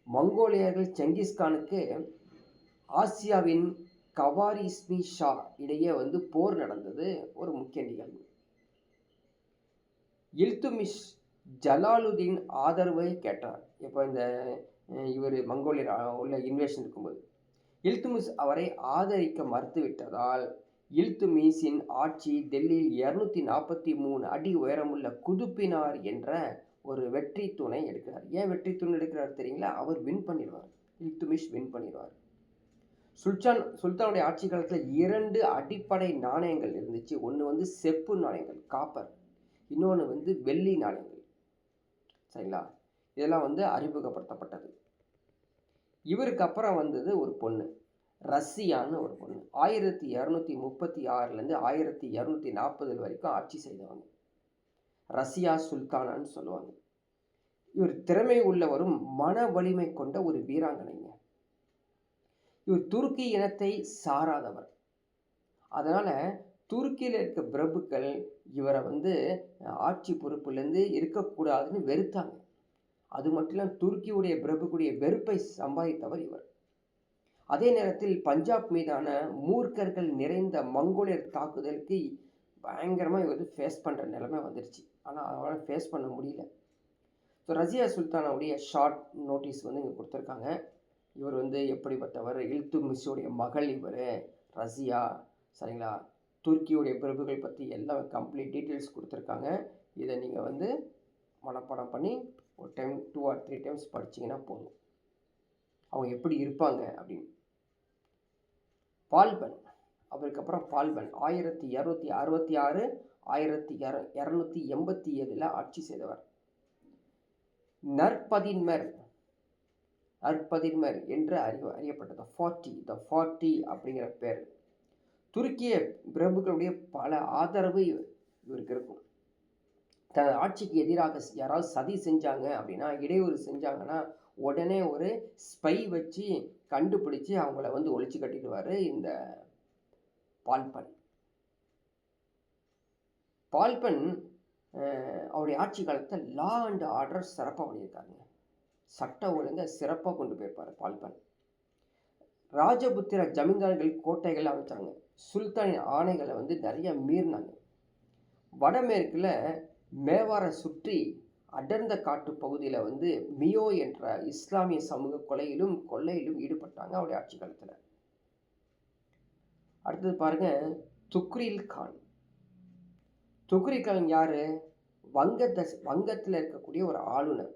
மங்கோலியர்கள் செங்கிஸ்கானுக்கு ஆசியாவின் கவாரிஸ்மி ஷா இடையே போர் நடந்தது, ஒரு முக்கிய நிகழ்வு. இல்துமிஷ் ஜலாலுதீன் ஆதரவை கேட்டார். இப்போ இந்த இவர் மங்கோலியர் உள்ள இன்வேஷன் இருக்கும்போது இல்துமிஸ் அவரை ஆதரிக்க மறுத்துவிட்டதால் இல்துமிஸின் ஆட்சி டெல்லியில் 243 அடி உயரமுள்ள குதுப்பினார் என்ற ஒரு வெற்றி தூணை எடுக்கிறார். ஏன் வெற்றி தூண் எடுக்கிறார் தெரியுங்களா? அவர் வின் பண்ணிடுவார். இல்துமிஷ் வின் பண்ணிடுவார். சுல்தானுடைய ஆட்சி காலத்தில் 2 அடிப்படை நாணயங்கள் இருந்துச்சு. ஒன்று வந்து செப்பு நாணயங்கள், காப்பர், இன்னொன்று வந்து வெள்ளி நாணயங்கள். சரிங்களா? இதெல்லாம் வந்து அறிமுகப்படுத்தப்பட்டது. இவருக்கு அப்புறம் வந்தது ஒரு பொண்ணு, ரஷ்யான்னு ஒரு பொண்ணு. 1236லேருந்து 1240 வரைக்கும் ஆட்சி செய்தவங்க. ரஷ்யா சுல்தானான்னு சொல்லுவாங்க. இவர் திறமை உள்ளவரும் மன வலிமை கொண்ட ஒரு வீராங்கனைங்க. இவர் துருக்கி இனத்தை சாராதவர். அதனால துருக்கியில் இருக்க பிரபுக்கள் இவரை வந்து ஆட்சி பொறுப்புலேருந்து இருக்கக்கூடாதுன்னு வெறுத்தாங்க. அது மட்டும் இல்லாமல் துருக்கியுடைய பிரபுக்குடைய வெறுப்பை சம்பாதித்தவர் இவர். அதே நேரத்தில் பஞ்சாப் மீதான மூர்க்கர்கள் நிறைந்த மங்கோலியர் தாக்குதலுக்கு பயங்கரமாக இவர் ஃபேஸ் பண்ணுற நிலைமை வந்துருச்சு. ஆனால் அவரால் ஃபேஸ் பண்ண முடியல. ஸோ ரஷ்யா சுல்தானுடைய ஷார்ட் நோட்டீஸ் வந்து இங்கே கொடுத்துருக்காங்க. இவர் வந்து எப்படிப்பட்டவர், இல்துமிஷுடைய மகள் இவர், ரஷ்யா. சரிங்களா? துருக்கியுடைய பிரபுகள் பற்றி எல்லாம் கம்ப்ளீட் டீட்டெயில்ஸ் கொடுத்துருக்காங்க. இதை நீங்கள் வந்து மனப்பாடம் பண்ணி ஒரு டைம் 2 or 3 டைம்ஸ் படிச்சிங்கன்னா போதும், அவங்க எப்படி இருப்பாங்க அப்படின்னு. பால்பன், அவருக்கு அப்புறம் பால்பன் 1266 1287 ஆட்சி செய்தவர். நற்பதின்மர் என்று அறியப்பட்டது. த 40 அப்படிங்கிற பேர். துருக்கிய பிரபுக்களுடைய பல ஆதரவு இவருக்கு இருக்கும். தனது ஆட்சிக்கு எதிராக யாராவது சதி செஞ்சாங்க அப்படின்னா, இடையூறு செஞ்சாங்கன்னா உடனே ஒரு ஸ்பை வச்சு கண்டுபிடிச்சு அவங்கள வந்து ஒழிச்சு கட்டிடுவார் இந்த பால்பன். அவருடைய ஆட்சி காலத்தில் லா அண்ட் ஆர்டர் சிறப்பாக பண்ணியிருக்காங்க. சட்ட ஒழுங்கை சிறப்பாக கொண்டு போயிருப்பார் பால்பன். ராஜபுத்திர ஜமீன்தார்கள் கோட்டைகள் அமைச்சாங்க. சுல்தானின் ஆணைகளை வந்து நிறைய மீறினாங்க. வடமேற்கில் மேவாரை சுற்றி அடர்ந்த காட்டு பகுதியில் வந்து மியோ என்ற இஸ்லாமிய சமூக கொலையிலும் கொள்ளையிலும் ஈடுபட்டாங்க அவருடைய ஆட்சி காலத்தில். அடுத்தது பாருங்க, துக்ரில் கான். துக்ரில் கான் யாரு? வங்கத்தில் இருக்கக்கூடிய ஒரு ஆளுநர்.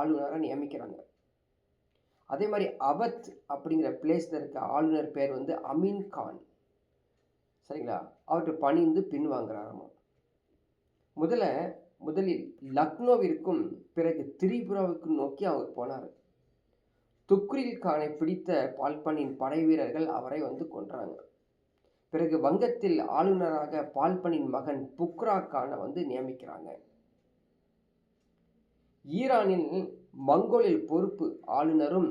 ஆளுநரை நியமிக்கிறாங்க. அதே மாதிரி அவத் அப்படிங்கிற பிளேஸில் இருக்க ஆளுநர் பேர் வந்து அமீன் கான். சரிங்களா? அவர்கிட்ட பணிந்து பின்வாங்குறாராமா. முதலில் லக்னோவிற்கும் பிறகு திரிபுராவுக்கும் நோக்கி அவர் போனார். துக்ரில் கானை பிடித்த பால்பனின் படை வீரர்கள் அவரை வந்து கொன்றாங்க. பிறகு வங்கத்தில் ஆளுநராக பால்பனின் மகன் புக்ரா கானை வந்து நியமிக்கிறாங்க. ஈரானில் மங்கோலில் பொறுப்பு ஆளுநரும்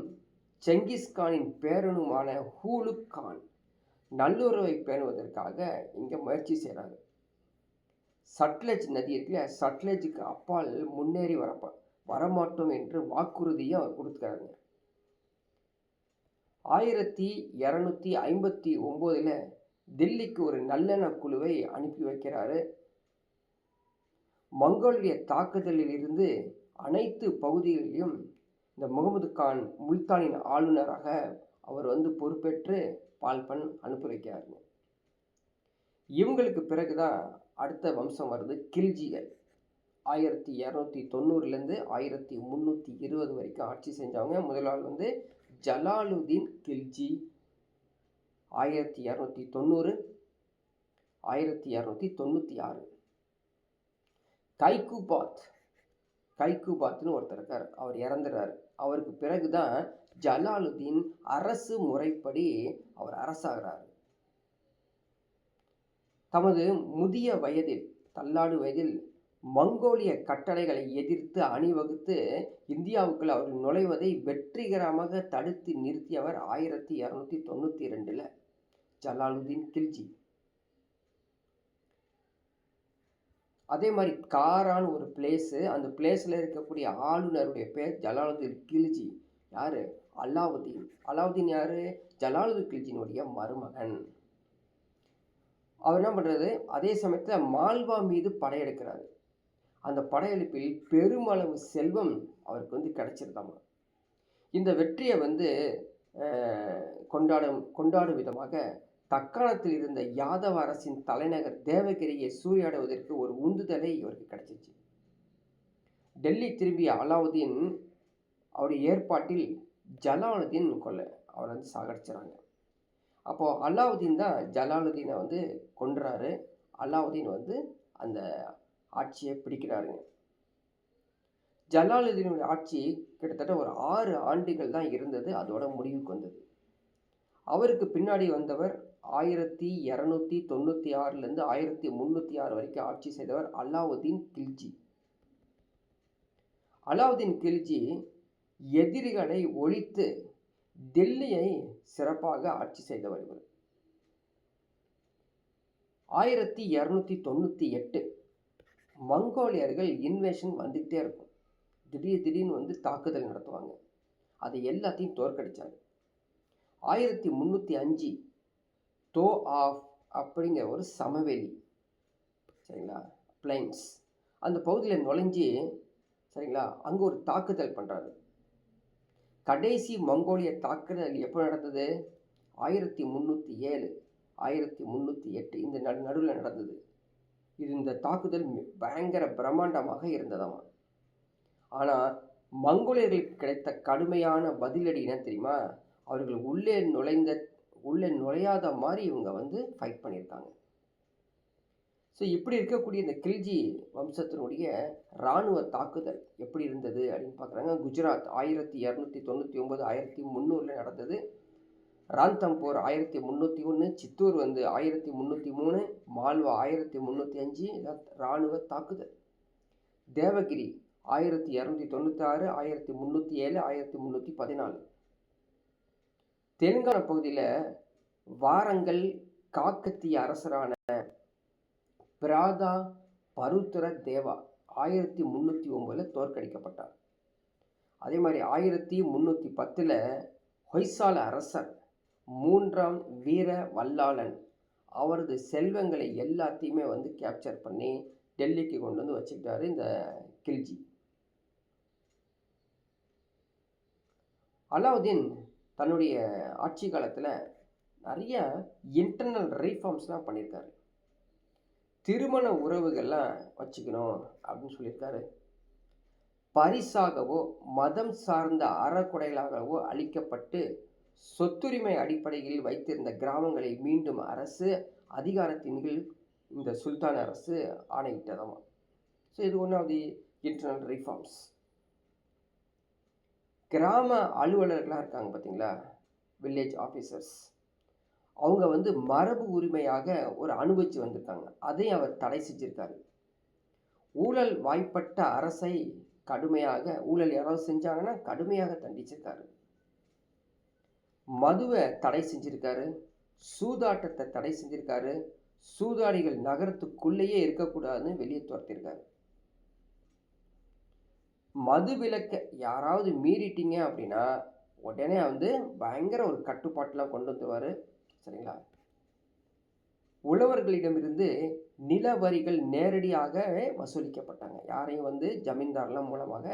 செங்கிஸ்கானின் பேரனுமான ஹூலுக் கான் நல்லுறவை பேணுவதற்காக இங்கே முயற்சி செய்கிறாரு. சட்லஜ் நதி இருக்குல்ல, சட்லஜுக்கு அப்பால் முன்னேறி வரமாட்டோம் என்று வாக்குறுதியை அவர் கொடுத்துக்கிறாங்க. 1259 தில்லிக்கு ஒரு நல்லெண்ண குழுவை அனுப்பி வைக்கிறாரு. மங்கோலிய தாக்குதலில் இருந்து அனைத்து பகுதிகளிலும் இந்த முகமது கான் முல்தானின் ஆளுநராக அவர் வந்து பொறுப்பேற்று பால்பன் அனுப்பி வைக்கிறாருங்க. இவங்களுக்கு பிறகுதான் அடுத்த வம்சம் வருது, கில்ஜிகள். 1290 1320 வரைக்கும் ஆட்சி செஞ்சவங்க. முதலாள் வந்து ஜலாலுதீன் கில்ஜி. 1290 1296. கைக்குபாத்னு ஒருத்தர் இருக்கார், அவர் இறந்துறாரு. அவருக்கு பிறகுதான் ஜலாலுதீன் அரசு முறைப்படி அவர் அரசாகிறார். தமது முதிய வயதில், தள்ளாடு வயதில் மங்கோலிய கட்டளைகளை எதிர்த்து அணிவகுத்து இந்தியாவுக்குள் அவர் நுழைவதை வெற்றிகரமாக தடுத்து நிறுத்தியவர் 1292 ஜலாலுதீன் கில்ஜி. அதே மாதிரி காரான் ஒரு பிளேஸு, அந்த பிளேஸில் இருக்கக்கூடிய ஆளுநருடைய பேர் ஜலாலுதீன் கில்ஜி. யார்? அலாவுதீன் யார்? ஜலாலுதீன் கில்ஜினுடைய மருமகன். அவர் என்ன பண்ணுறது, அதே சமயத்தில் மால்வா மீது படையெடுக்கிறாரு. அந்த படையெடுப்பில் பெருமளவு செல்வம் அவருக்கு வந்து கிடைச்சிருந்தாமா. இந்த வெற்றியை வந்து கொண்டாடும் விதமாக தக்காணத்தில் இருந்த யாதவ அரசின் தலைநகர் தேவகிரியை சூறையாடுவதற்கு ஒரு உந்துதலை இவருக்கு கிடைச்சிச்சு. டெல்லி திரும்பிய அலாவுதீன் அவருடைய ஏற்பாட்டில் ஜலாலுதீன் அவரை வந்து சாகடிச்சிடறாங்க. அப்போது அலாவுதீன் தான் ஜலாலுதீனை வந்து கொன்றாரு. அலாவுதீன் வந்து அந்த ஆட்சியை பிடிக்கிறாருங்க. ஜலாலுதீனுடைய ஆட்சி கிட்டத்தட்ட ஒரு 6 ஆண்டுகள் தான் இருந்தது. அதோட முடிவுக்கு வந்தது. அவருக்கு பின்னாடி வந்தவர் 1296 1306 வரைக்கும் ஆட்சி செய்தவர் அலாவுதீன் கில்ஜி. அலாவுதீன் கில்ஜி எதிரிகளை ஒழித்து டெல்லியை சிறப்பாக ஆட்சி செய்தவர் இவர். 1298 மங்கோலியர்கள் இன்வேஷன் வந்துகிட்டே இருக்கும். திடீர்னு வந்து தாக்குதல் நடத்துவாங்க. அதை எல்லாத்தையும் தோற்கடிச்சாங்க. 1305 தோ ஆஃப் அப்படிங்கிற ஒரு சமவெளி, சரிங்களா, பிளைன்ஸ், அந்த பகுதியில் நுழைஞ்சி, சரிங்களா, அங்கே ஒரு தாக்குதல் பண்ணுறாரு. கடைசி மங்கோலிய தாக்குதல் எப்போ நடந்தது? 1307 1308 இந்த நடுவில் நடந்தது. இந்த தாக்குதல் பயங்கர பிரம்மாண்டமாக இருந்ததாம். ஆனால் மங்கோலியர்களுக்கு கிடைத்த கடுமையான பதிலடி என்ன தெரியுமா? அவர்கள் உள்ளே நுழையாத மாதிரி இவங்க வந்து ஃபைட் பண்ணியிருக்காங்க. ஸோ இப்படி இருக்கக்கூடிய இந்த கில்ஜி வம்சத்தினுடைய இராணுவ தாக்குதல் எப்படி இருந்தது அப்படின்னு பார்க்குறாங்க. குஜராத் 1299 1300 நடந்தது. ராந்தம்பூர் 1301, சித்தூர் வந்து 1303, மால்வா 1305 இராணுவ தாக்குதல். தேவகிரி 1296, 1307, 1314. தெலுங்கானா பகுதியில் வாரங்கல் காக்கத்திய அரசரான பிராதா பருத்துர தேவா 1309 தோற்கடிக்கப்பட்டார். அதே மாதிரி 1310 ஹொய்சால அரசர் 3ஆம் வீர வல்லாளன் அவரது செல்வங்களை எல்லாத்தையுமே வந்து கேப்சர் பண்ணி டெல்லிக்கு கொண்டு வந்து வச்சுக்கிட்டாரு இந்த கில்ஜி. அலாவுதீன் தன்னுடைய ஆட்சி காலத்தில் நிறைய இன்டர்னல் ரீஃபார்ம்ஸ்லாம் பண்ணியிருக்காரு. திருமண உறவுகள்லாம் வச்சுக்கணும் அப்படின்னு சொல்லியிருக்காரு. பரிசாகவோ மதம் சார்ந்த அறக்குறைகளாகவோ அளிக்கப்பட்டு சொத்துரிமை அடிப்படையில் வைத்திருந்த கிராமங்களை மீண்டும் அரசு அதிகாரத்தின் கீழ் இந்த சுல்தான் அரசு ஆணையிட்டதாம். ஸோ இது one of the internal reforms. கிராம அலுவலர்களாக இருக்காங்க பார்த்தீங்களா, வில்லேஜ் ஆஃபீஸர்ஸ், அவங்க வந்து மரபு உரிமையாக ஒரு அனுபவிச்சு வந்திருக்காங்க. அதையும் அவர் தடை செஞ்சிருக்காரு. ஊழல் வாய்ப்பட்ட அரசை ஊழல் யாராவது செஞ்சாங்கன்னா கடுமையாக தண்டிச்சிருக்காரு. மதுவை தடை செஞ்சிருக்காரு. சூதாட்டத்தை தடை செஞ்சிருக்காரு. சூதாடிகள் நகரத்துக்குள்ளேயே இருக்கக்கூடாதுன்னு வெளியே துரத்திருக்காரு. மது விலக்கை யாராவது மீறிட்டீங்க அப்படின்னா உடனே வந்து பயங்கர ஒரு கட்டுப்பாட்டெலாம் கொண்டு வந்துருவார், சரிங்களா. உழவர்களிடமிருந்து நில வரிகள் நேரடியாகவே வசூலிக்கப்பட்டாங்க. யாரையும் வந்து ஜமீன்தார்லாம் மூலமாக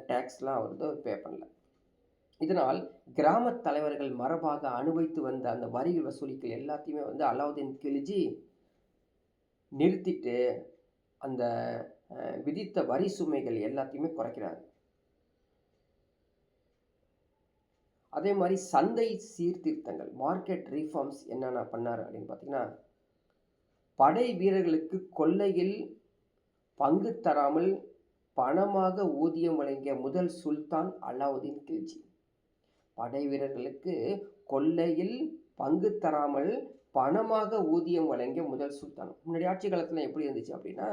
டேக்ஸ்லாம் வந்து பே பண்ணல. இதனால் கிராம தலைவர்கள் மரபாக அனுபவித்து வந்த அந்த வரிகள் வசூலிக்கல் எல்லாத்தையுமே வந்து அலாவுதீன் கில்ஜி நிறுத்திட்டு அந்த விதித்த வரி சுமைகள் எல்லாத்தையுமே குறைக்கிறாரு. அதே மாதிரி சந்தை சீர்திருத்தங்கள், மார்க்கெட் ரீஃபார்ம்ஸ் என்னென்ன பண்ணார் அப்படின்னு பார்த்தீங்கன்னா, படை வீரர்களுக்கு கொள்ளையில் பங்கு தராமல் பணமாக ஊதியம் வழங்கிய முதல் சுல்தான் அலாவுதீன் கில்ஜி. படை வீரர்களுக்கு கொள்ளையில் பங்கு தராமல் பணமாக ஊதியம் வழங்கிய முதல் சுல்தான். முன்னாடி ஆட்சி காலத்தில் எப்படி இருந்துச்சு அப்படின்னா,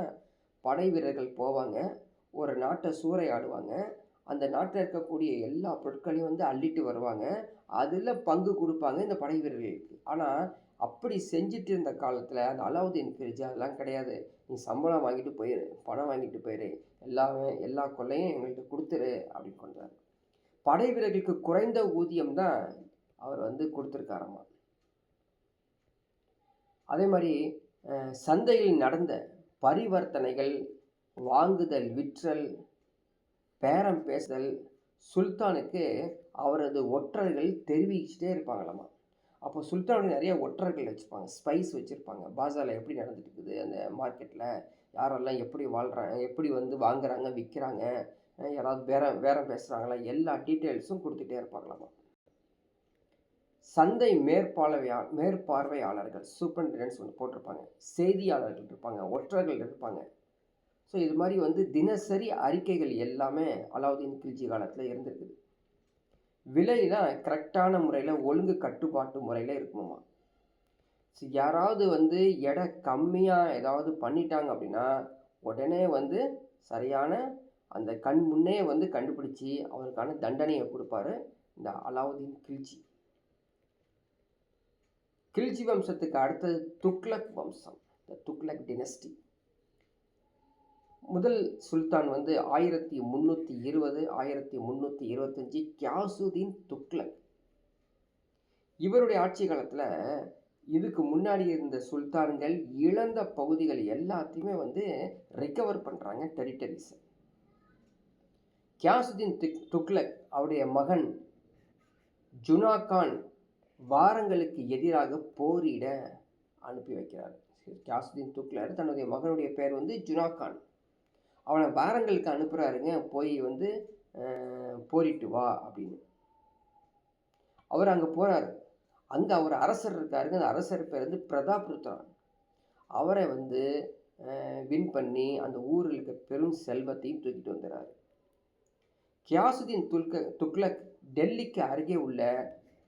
படை வீரர்கள் போவாங்க, ஒரு நாட்டை சூறையாடுவாங்க, அந்த நாட்டில் இருக்கக்கூடிய எல்லா பொருட்களையும் வந்து அள்ளிட்டு வருவாங்க, அதில் பங்கு கொடுப்பாங்க இந்த படை வீரர்களுக்கு. ஆனால் அப்படி செஞ்சுட்டு இருந்த காலத்தில் அந்த அலாவுதீன் கில்ஜி அதெல்லாம் கிடையாது. நீ சம்பளம் வாங்கிட்டு போயிரு, பணம் வாங்கிட்டு போயிரு, எல்லா கொள்ளையும் எங்கள்கிட்ட கொடுத்துரு அப்படின்னு கொண்டார். படை வீரர்களுக்கு குறைந்த ஊதியம் தான் அவர் வந்து கொடுத்துருக்காராமா. அதே மாதிரி சந்தையில் நடந்த பரிவர்த்தனைகள், வாங்குதல் விற்றல், பேரம் பேசுதல் சுல்தானுக்கு அவரது ஒற்றர்கள் தெரிவிச்சுட்டே இருப்பாங்களாமா. அப்போ சுல்தான் நிறைய ஒற்றர்கள் வச்சுருப்பாங்க, ஸ்பைஸ் வச்சுருப்பாங்க. பாஷாவில் எப்படி நடந்துட்டு இருக்குது அந்த மார்க்கெட்டில், யாரெல்லாம் எப்படி வாழ்கிறாங்க, எப்படி வந்து வாங்குறாங்க விற்கிறாங்க, யாராவது வேற பேசுகிறாங்களா, எல்லா டீட்டெயில்ஸும் கொடுத்துட்டே இருப்பாங்களாமா. சந்தை மேற்பார்வையாளர்கள் சூப்பரிண்டெண்டன்ஸ் ஒன்று போட்டிருப்பாங்க, செய்தியாளர்கள் இருப்பாங்க, ஒற்றர்கள் இருப்பாங்க. ஸோ இது மாதிரி வந்து தினசரி அறிக்கைகள் எல்லாமே அலாவுதீன் கில்ஜி காலத்தில் இருந்திருக்குது. விலையெல்லாம் கரெக்டான முறையில் ஒழுங்கு கட்டுப்பாட்டு முறையில் இருக்குமாம்மா. ஸோ யாராவது வந்து எடை கம்மியாக ஏதாவது பண்ணிட்டாங்க அப்படின்னா உடனே வந்து சரியான அந்த கண் முன்னே வந்து கண்டுபிடிச்சி அவருக்கான தண்டனையை கொடுப்பாரு இந்த அலாவுதீன் கில்ஜி. கில்ஜி வம்சத்துக்கு அடுத்தது துக்ளக் வம்சம், இந்த துக்ளக் டினஸ்டி. முதல் சுல்தான் வந்து 1320 1325 கியாசுதீன் துக்ளக். இவருடைய ஆட்சி காலத்தில் இதுக்கு முன்னாடி இருந்த சுல்தான்கள் இழந்த பகுதிகள் எல்லாத்தையுமே வந்து ரிகவர் பண்ணுறாங்க டெரிட்டரிஸ். கியாசுதீன் துக்ளக் அவருடைய மகன் ஜுனா கான் வாரங்களுக்கு எதிராக போரிட அனுப்பி வைக்கிறார். கியாசுதீன் துக்ளக் தன்னுடைய மகனுடைய பேர் வந்து ஜுனா கான். அவனை வாரங்களுக்கு அனுப்புகிறாருங்க, போய் வந்து போரிட்டு வா அப்படின்னு. அவர் அங்கே போகிறாரு. அங்கே அவர் அரசர் இருக்காருங்க, அந்த அரசர் பேர் வந்து பிரதாப் ருத்ரான். அவரை வந்து வின் பண்ணி அந்த ஊரில் இருக்க பெரும் செல்வத்தையும் தூக்கிட்டு வந்துடுறாரு. கியாசுதீன் துக்ளக் டெல்லிக்கு அருகே உள்ள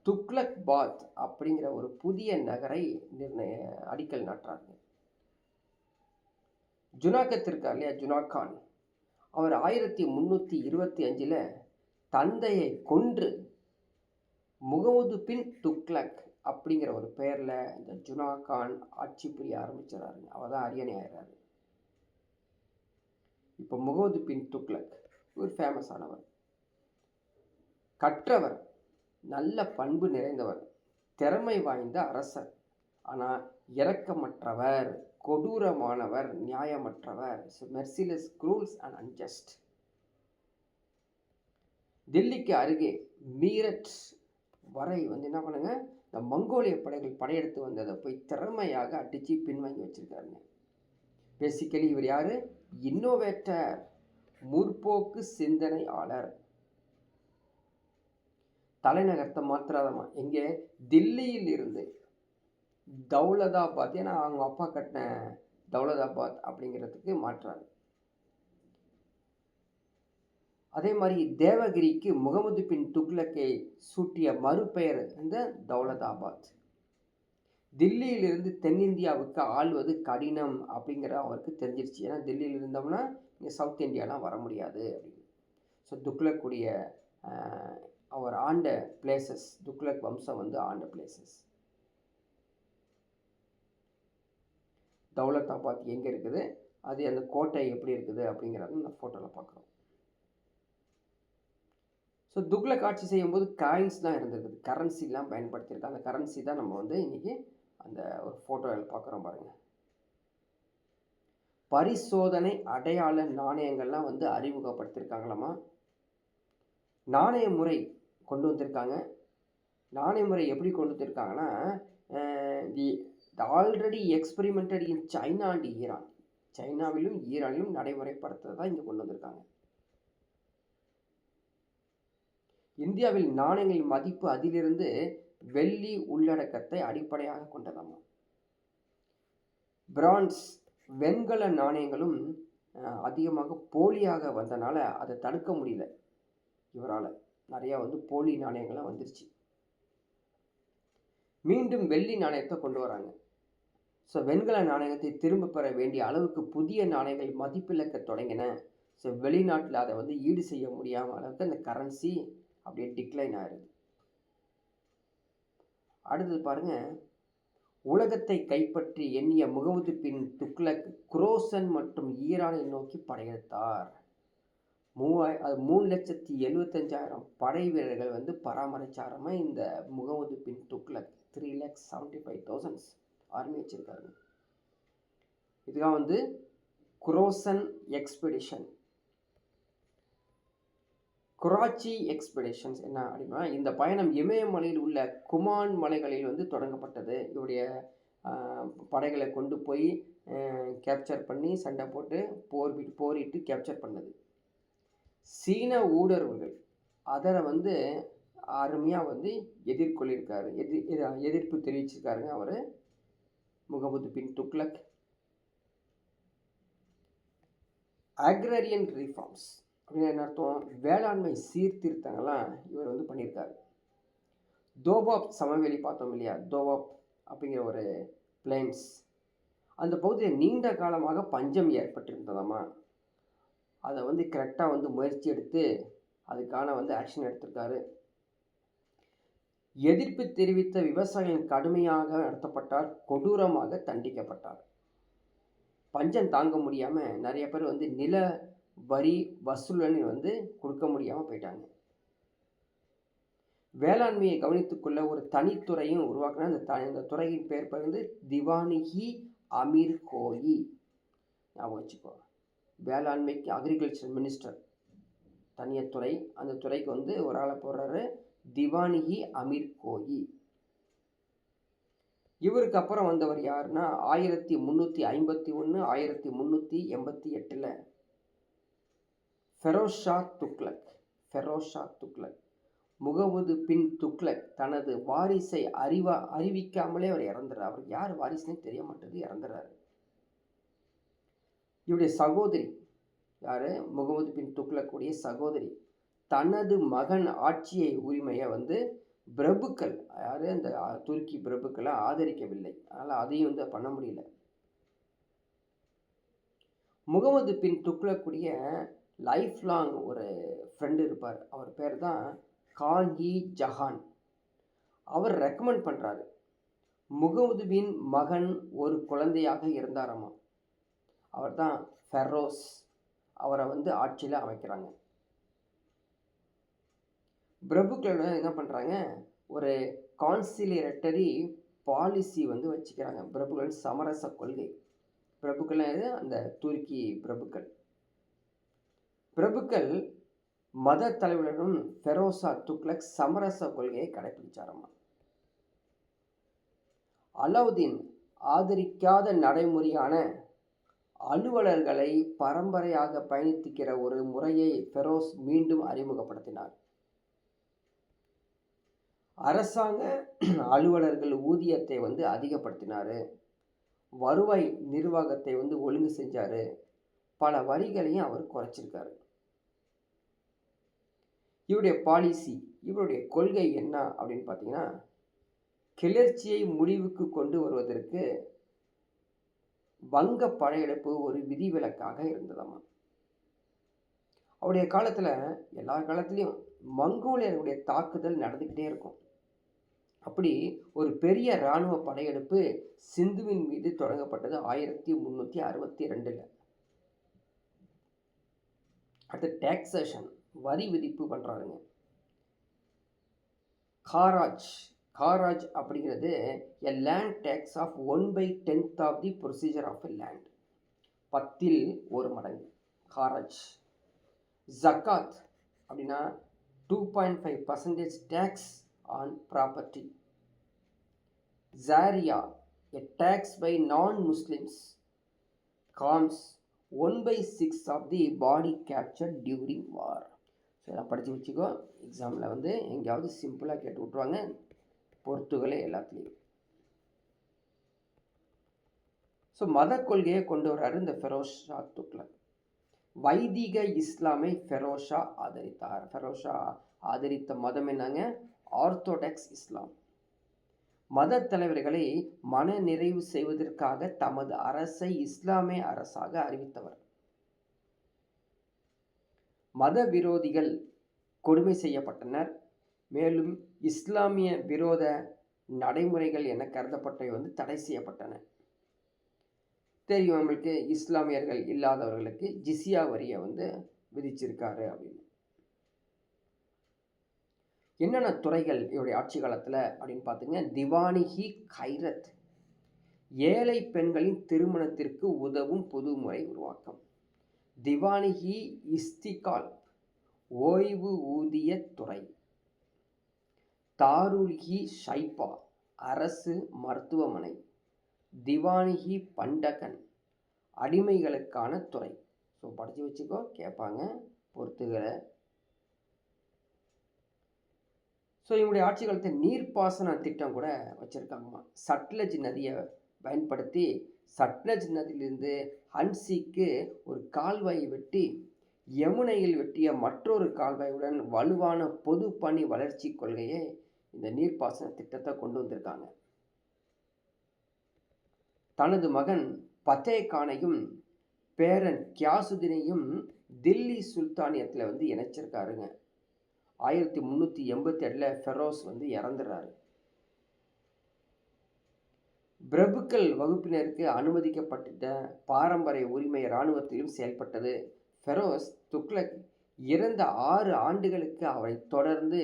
துக்ளக் பாத் அப்படிங்கிற ஒரு புதிய நகரை அடிக்கல் நாட்டுறாங்க. ஜுனாகத் இருக்கார் இல்லையா, ஜுனா கான், அவர் 1325 தந்தையை கொன்று முகமது பின் துக்ளக் அப்படிங்கிற ஒரு பெயரில் இந்த ஜுனா கான் ஆட்சி புரிய ஆரம்பிச்சிடறாருங்க. அவர் தான் அரியணை ஆகிறாரு. இப்போ முகமது பின் துக்ளக் ஒரு ஃபேமஸ் ஆனவர், கற்றவர், நல்ல பண்பு நிறைந்தவர், திறமை வாய்ந்த அரசர். ஆனால் இரக்கமற்றவர், கொடூரமானவர், நியாயமற்றவர், மெர்சிலஸ், க்ரூல்ஸ் அண்ட் அன்ஜஸ்ட். டெல்லிக்கு அருகே மீரட் வரை வந்து என்ன பண்ணுங்க, இந்த மங்கோலிய படைகள் படையெடுத்து வந்ததை போய் திறமையாக அடித்து பின்வாங்கி வச்சிருக்காருங்க. பேசிக்கலி இவர் யாரு, இன்னோவேட்டர், முற்போக்கு சிந்தனையாளர். தலைநகரத்தை மாத்திராதமா, எங்கே, தில்லியில் இருந்து தௌலதாபாத், ஏன்னா அவங்க அப்பா கட்டின தௌலதாபாத் அப்படிங்கிறதுக்கு மாற்றாரு. அதே மாதிரி தேவகிரிக்கு முகமது பின் துக்ளக்கை சூட்டிய மறுபெயர் இந்த தௌலதாபாத். தில்லியிலிருந்து தென்னிந்தியாவுக்கு ஆள்வது கடினம் அப்படிங்கிற அவருக்கு தெரிஞ்சிருச்சு. ஏன்னா தில்லியில் இருந்தோம்னா இங்கே சவுத் இந்தியாலாம் வர முடியாது அப்படின்னு. ஸோ துக்ளக்குடைய அவர் ஆண்ட பிளேசஸ், துக்ளக் வம்சம் வந்து ஆண்ட பிளேசஸ். தௌலதாபாத் எங்கே இருக்குது, அது அந்த கோட்டை எப்படி இருக்குது அப்படிங்கிறத இந்த ஃபோட்டோவில் பார்க்குறோம். ஸோ துக்ளக் ஆட்சி செய்யும்போது காயின்ஸ்லாம் இருந்திருக்குது, கரன்சிலாம் பயன்படுத்தியிருக்காங்க. அந்த கரன்சி தான் நம்ம வந்து இன்றைக்கி அந்த ஒரு ஃபோட்டோவில் பார்க்குறோம் பாருங்கள். பரிசோதனை அடையாள நாணயங்கள்லாம் வந்து அறிமுகப்படுத்தியிருக்காங்களாமா. நாணய முறை கொண்டு வந்திருக்காங்க. நாணய முறை எப்படி கொண்டு வந்திருக்காங்கன்னா, they already experimented in China and Iran, சைனாவிலும் ஈரானிலும் நடைமுறைப்படுத்துறதா இங்கே கொண்டு வந்திருக்காங்க. இந்தியாவில் நாணயங்களின் மதிப்பு அதிலிருந்து வெள்ளி உள்ளடக்கத்தை அடிப்படையாக கொண்டதாமா. பிரான்ஸ் வெண்கல நாணயங்களும் அதிகமாக போலியாக வந்தனால அதை தடுக்க முடியல இவரால். நிறையா வந்து போலி நாணயங்கள்லாம் வந்துருச்சு. மீண்டும் வெள்ளி நாணயத்தை கொண்டு வராங்க. ஸோ வெண்கல நாணயத்தை திரும்ப பெற வேண்டிய அளவுக்கு புதிய நாணயங்கள் மதிப்பிழக்க தொடங்கின. ஸோ வெளிநாட்டில் அதை வந்து ஈடு செய்ய முடியாமல் அளவுக்கு அந்த கரன்சி அப்படியே டிக்ளைன் ஆயிடுது. அடுத்தது பாருங்க, உலகத்தை கைப்பற்றி எண்ணிய முகமது பின் துக்ளக் குரோசன் மற்றும் ஈரானை நோக்கி படையெடுத்தார். 3,75,000 படை வீரர்கள் வந்து பராமரிச்சாரமா இந்த முகமது பின் துக்ளக். 3,75,000 ஆர்மி வச்சிருக்காரு. இதுதான் வந்து குரோசன் எக்ஸ்பெடிஷன். குராச்சி எக்ஸ்பெடிஷன்ஸ் என்ன அப்படின்னா, இந்த பயணம் இமயமலையில் உள்ள குமான் மலைகளில் வந்து தொடங்கப்பட்டது. இவருடைய படைகளை கொண்டு போய் கேப்சர் பண்ணி சண்டை போட்டு போரிட்டு கேப்சர் பண்ணது. சீன ஊடுருவல்கள் அதை வந்து அருமையாக வந்து எதிர்கொள்ளியிருக்காரு, எதிர்ப்பு தெரிவிச்சிருக்காருங்க அவர் முகமது பின் துக்ளக். அக்ரரியன் ரிஃபார்ம்ஸ் அப்படின்னு என்ன அர்த்தம்? வேளாண்மை சீர்திருத்தங்கள்லாம் இவர் வந்து பண்ணியிருக்காரு. தோபாப் சமவெளி பார்த்தோம் இல்லையா, தோபாப் அப்படிங்கிற ஒரு பிளைன்ஸ், அந்த பகுதியில் நீண்ட காலமாக பஞ்சம் ஏற்பட்டிருந்ததாமா. அதை வந்து கரெக்டாக வந்து முயற்சி எடுத்து அதுக்கான வந்து ஆக்ஷன் எடுத்திருக்காரு. எதிர்ப்பு தெரிவித்த விவசாயிகள் கடுமையாக நடத்தப்பட்டார், கொடூரமாக தண்டிக்கப்பட்டார். பஞ்சம் தாங்க முடியாமல் நிறைய பேர் வந்து நில வரி வசூலன்னு வந்து கொடுக்க முடியாமல் போயிட்டாங்க. வேளாண்மையை கவனித்துக்கொள்ள ஒரு தனித்துறையும் உருவாக்கின. அந்த துறையின் பேர் வந்து திவானிகி அமீர் கோயி. ஞாபகம் வச்சுக்கோ, வேளாண்மைக்கு அக்ரிகல்ச்சர் மினிஸ்டர் தனியார் துறை, அந்த துறைக்கு வந்து ஒரு ஆளை போடுறாரு, திவானிகி அமீர் கோயி. இவருக்கு அப்புறம் வந்தவர் யாருன்னா 1351 1388 ஃபெரோஷா துக்ளக். முகமது பின் துக்ளக் தனது வாரிசை அறிவிக்காமலே அவர் இறந்துறார். அவருக்கு யார் வாரிசுனே தெரிய மாட்டேது, இறந்துறாரு. இவருடைய சகோதரி யாரு? முகமது பின் துக்ளக்குடைய சகோதரி தனது மகன் ஆட்சியை உரிமையை வந்து பிரபுக்கள், யாரு அந்த துருக்கி பிரபுக்களை ஆதரிக்கவில்லை. அதனால் அதையும் வந்து பண்ண முடியல. முகமது பின் துக்ளக்குடைய லைஃப் லாங் ஒரு ஃப்ரெண்டு இருப்பார், அவர் பேர் தான் கான்-இ ஜஹான். அவர் ரெக்கமெண்ட் பண்ணுறாரு, முகமது பின் மகன் ஒரு குழந்தையாக இருந்தாராமா, அவர் தான் ஃபெரோஸ். அவரை வந்து ஆட்சியில் அமைக்கிறாங்க. பிரபுக்களோட என்ன பண்ணுறாங்க, ஒரு கான்சிலியேட்டரி பாலிசி வந்து வச்சுக்கிறாங்க. பிரபுக்கள் சமரச கொள்கை. பிரபுக்கள் அந்த துருக்கி பிரபுக்கள் மத தலைவரிடம் ஃபெரோஷா துக்ளக் சமரச கொள்கையை கடைபிடிச்சாரம்மா. அலாவுதீன் ஆதரிக்காத நடைமுறையான அலுவலர்களை பரம்பரையாக பயணித்திக்கிற ஒரு முறையை ஃபெரோஸ் மீண்டும் அறிமுகப்படுத்தினார். அரசாங்க அலுவலர்கள் ஊதியத்தை வந்து அதிகப்படுத்தினார், வருவாய் நிர்வாகத்தை வந்து ஒழுங்கு செஞ்சார், பல வரிகளையும் அவர் குறைச்சிருக்காரு. இவருடைய பாலிசி, இவருடைய கொள்கை என்ன அப்படின்னு பார்த்தீங்கன்னா, கிளர்ச்சியை முடிவுக்கு கொண்டு வருவதற்கு வங்க படையெடுப்பு ஒரு விதிவிலக்காக இருந்ததாமா. அவருடைய காலத்தில் எல்லா காலத்துலேயும் மங்கோலியர்களுடைய தாக்குதல் நடந்துக்கிட்டே இருக்கும். அப்படி ஒரு பெரிய இராணுவ படையெடுப்பு சிந்துவின் மீது தொடங்கப்பட்டது 1362. அடுத்து டாக்ஸேஷன், வரி விதிப்பு பண்ணுறாருங்க. காராஜ் அப்படிங்கிறது a land tax of 1/10 of the procedure of a land. 10ல் 1 மடங்கு காராஜ். ஜக்காத் அப்படின்னா 2.5% tax on property. Zaria, a tax by non-Muslims, comes 1/6 of the body captured during war. So இதெல்லாம் படித்து வச்சுக்கோ, எக்ஸாமில் வந்து எங்கேயாவது சிம்பிளாக கேட்டு விட்ருவாங்க, பொறுத்துகளே எல்லாத்துலேயும். ஸோ மத கொள்கையை கொண்டு வர்றாரு இந்த ஃபெரோஷா துக்ளக். வைதிக இஸ்லாமை ஃபெரோஷா ஆதரித்தார். ஃபெரோஷா ஆதரித்த மதம் என்னங்க? ஆர்த்தோடாக்ஸ் இஸ்லாம். மத தலைவர்களை மன நிறைவு செய்வதற்காக தமது அரசை இஸ்லாமிய அரசாக அறிவித்தவர். மத விரோதிகள் கொடுமை செய்யப்பட்டனர். மேலும் இஸ்லாமிய விரோத நடைமுறைகள் என கருதப்பட்டவை வந்து தடை செய்யப்பட்டன. தெரியும் நம்மளுக்கு, இஸ்லாமியர்கள் இல்லாதவர்களுக்கு ஜிசியா வரியை வந்து விதிச்சிருக்காரு அப்படின்னு. என்னென்ன துறைகள் இவருடைய ஆட்சி காலத்தில் அப்படின்னு பார்த்தீங்க, திவானிகி கைரத், ஏழை பெண்களின் திருமணத்திற்கு உதவும் புது முறை உருவாக்கம். திவானிகி இஸ்திகால், ஓய்வு ஊதிய துறை. தாருல்ஹி ஷைபா அரசு மருத்துவமனை. திவானிஹி பண்டகன் அடிமைகளுக்கான துறை. ஸோ படித்து வச்சுக்கோ, கேட்பாங்க, பொறுத்துகளை. ஸோ இவங்களுடைய ஆட்சி காலத்தில் நீர்ப்பாசன திட்டம் கூட வச்சுருக்காங்கம்மா. சட்லஜ் நதியை பயன்படுத்தி சட்லஜ் நதியிலிருந்து ஹன்சிக்கு ஒரு கால்வாயை வெட்டி யமுனையில் வெட்டிய மற்றொரு கால்வாயுடன் வலுவான பொது பணி வளர்ச்சி கொள்கையை இந்த நீர்ப்பாசன திட்டத்தை கொண்டு வந்திருக்காங்க. தனது மகன் பத்தே கானையும் பேரன் கியாசுதீனையும் தில்லி சுல்தானியத்தில் இணைச்சிருக்காருங்க. 1387 ஃபெரோஸ் இறந்துடுறாரு. பிரபுக்கள் வகுப்பினருக்கு அனுமதிக்கப்பட்ட பாரம்பரிய உரிமை இராணுவத்திலும் செயல்பட்டது. ஃபெரோஸ் துக்ளக் இறந்த 6 ஆண்டுகளுக்கு அவரை தொடர்ந்து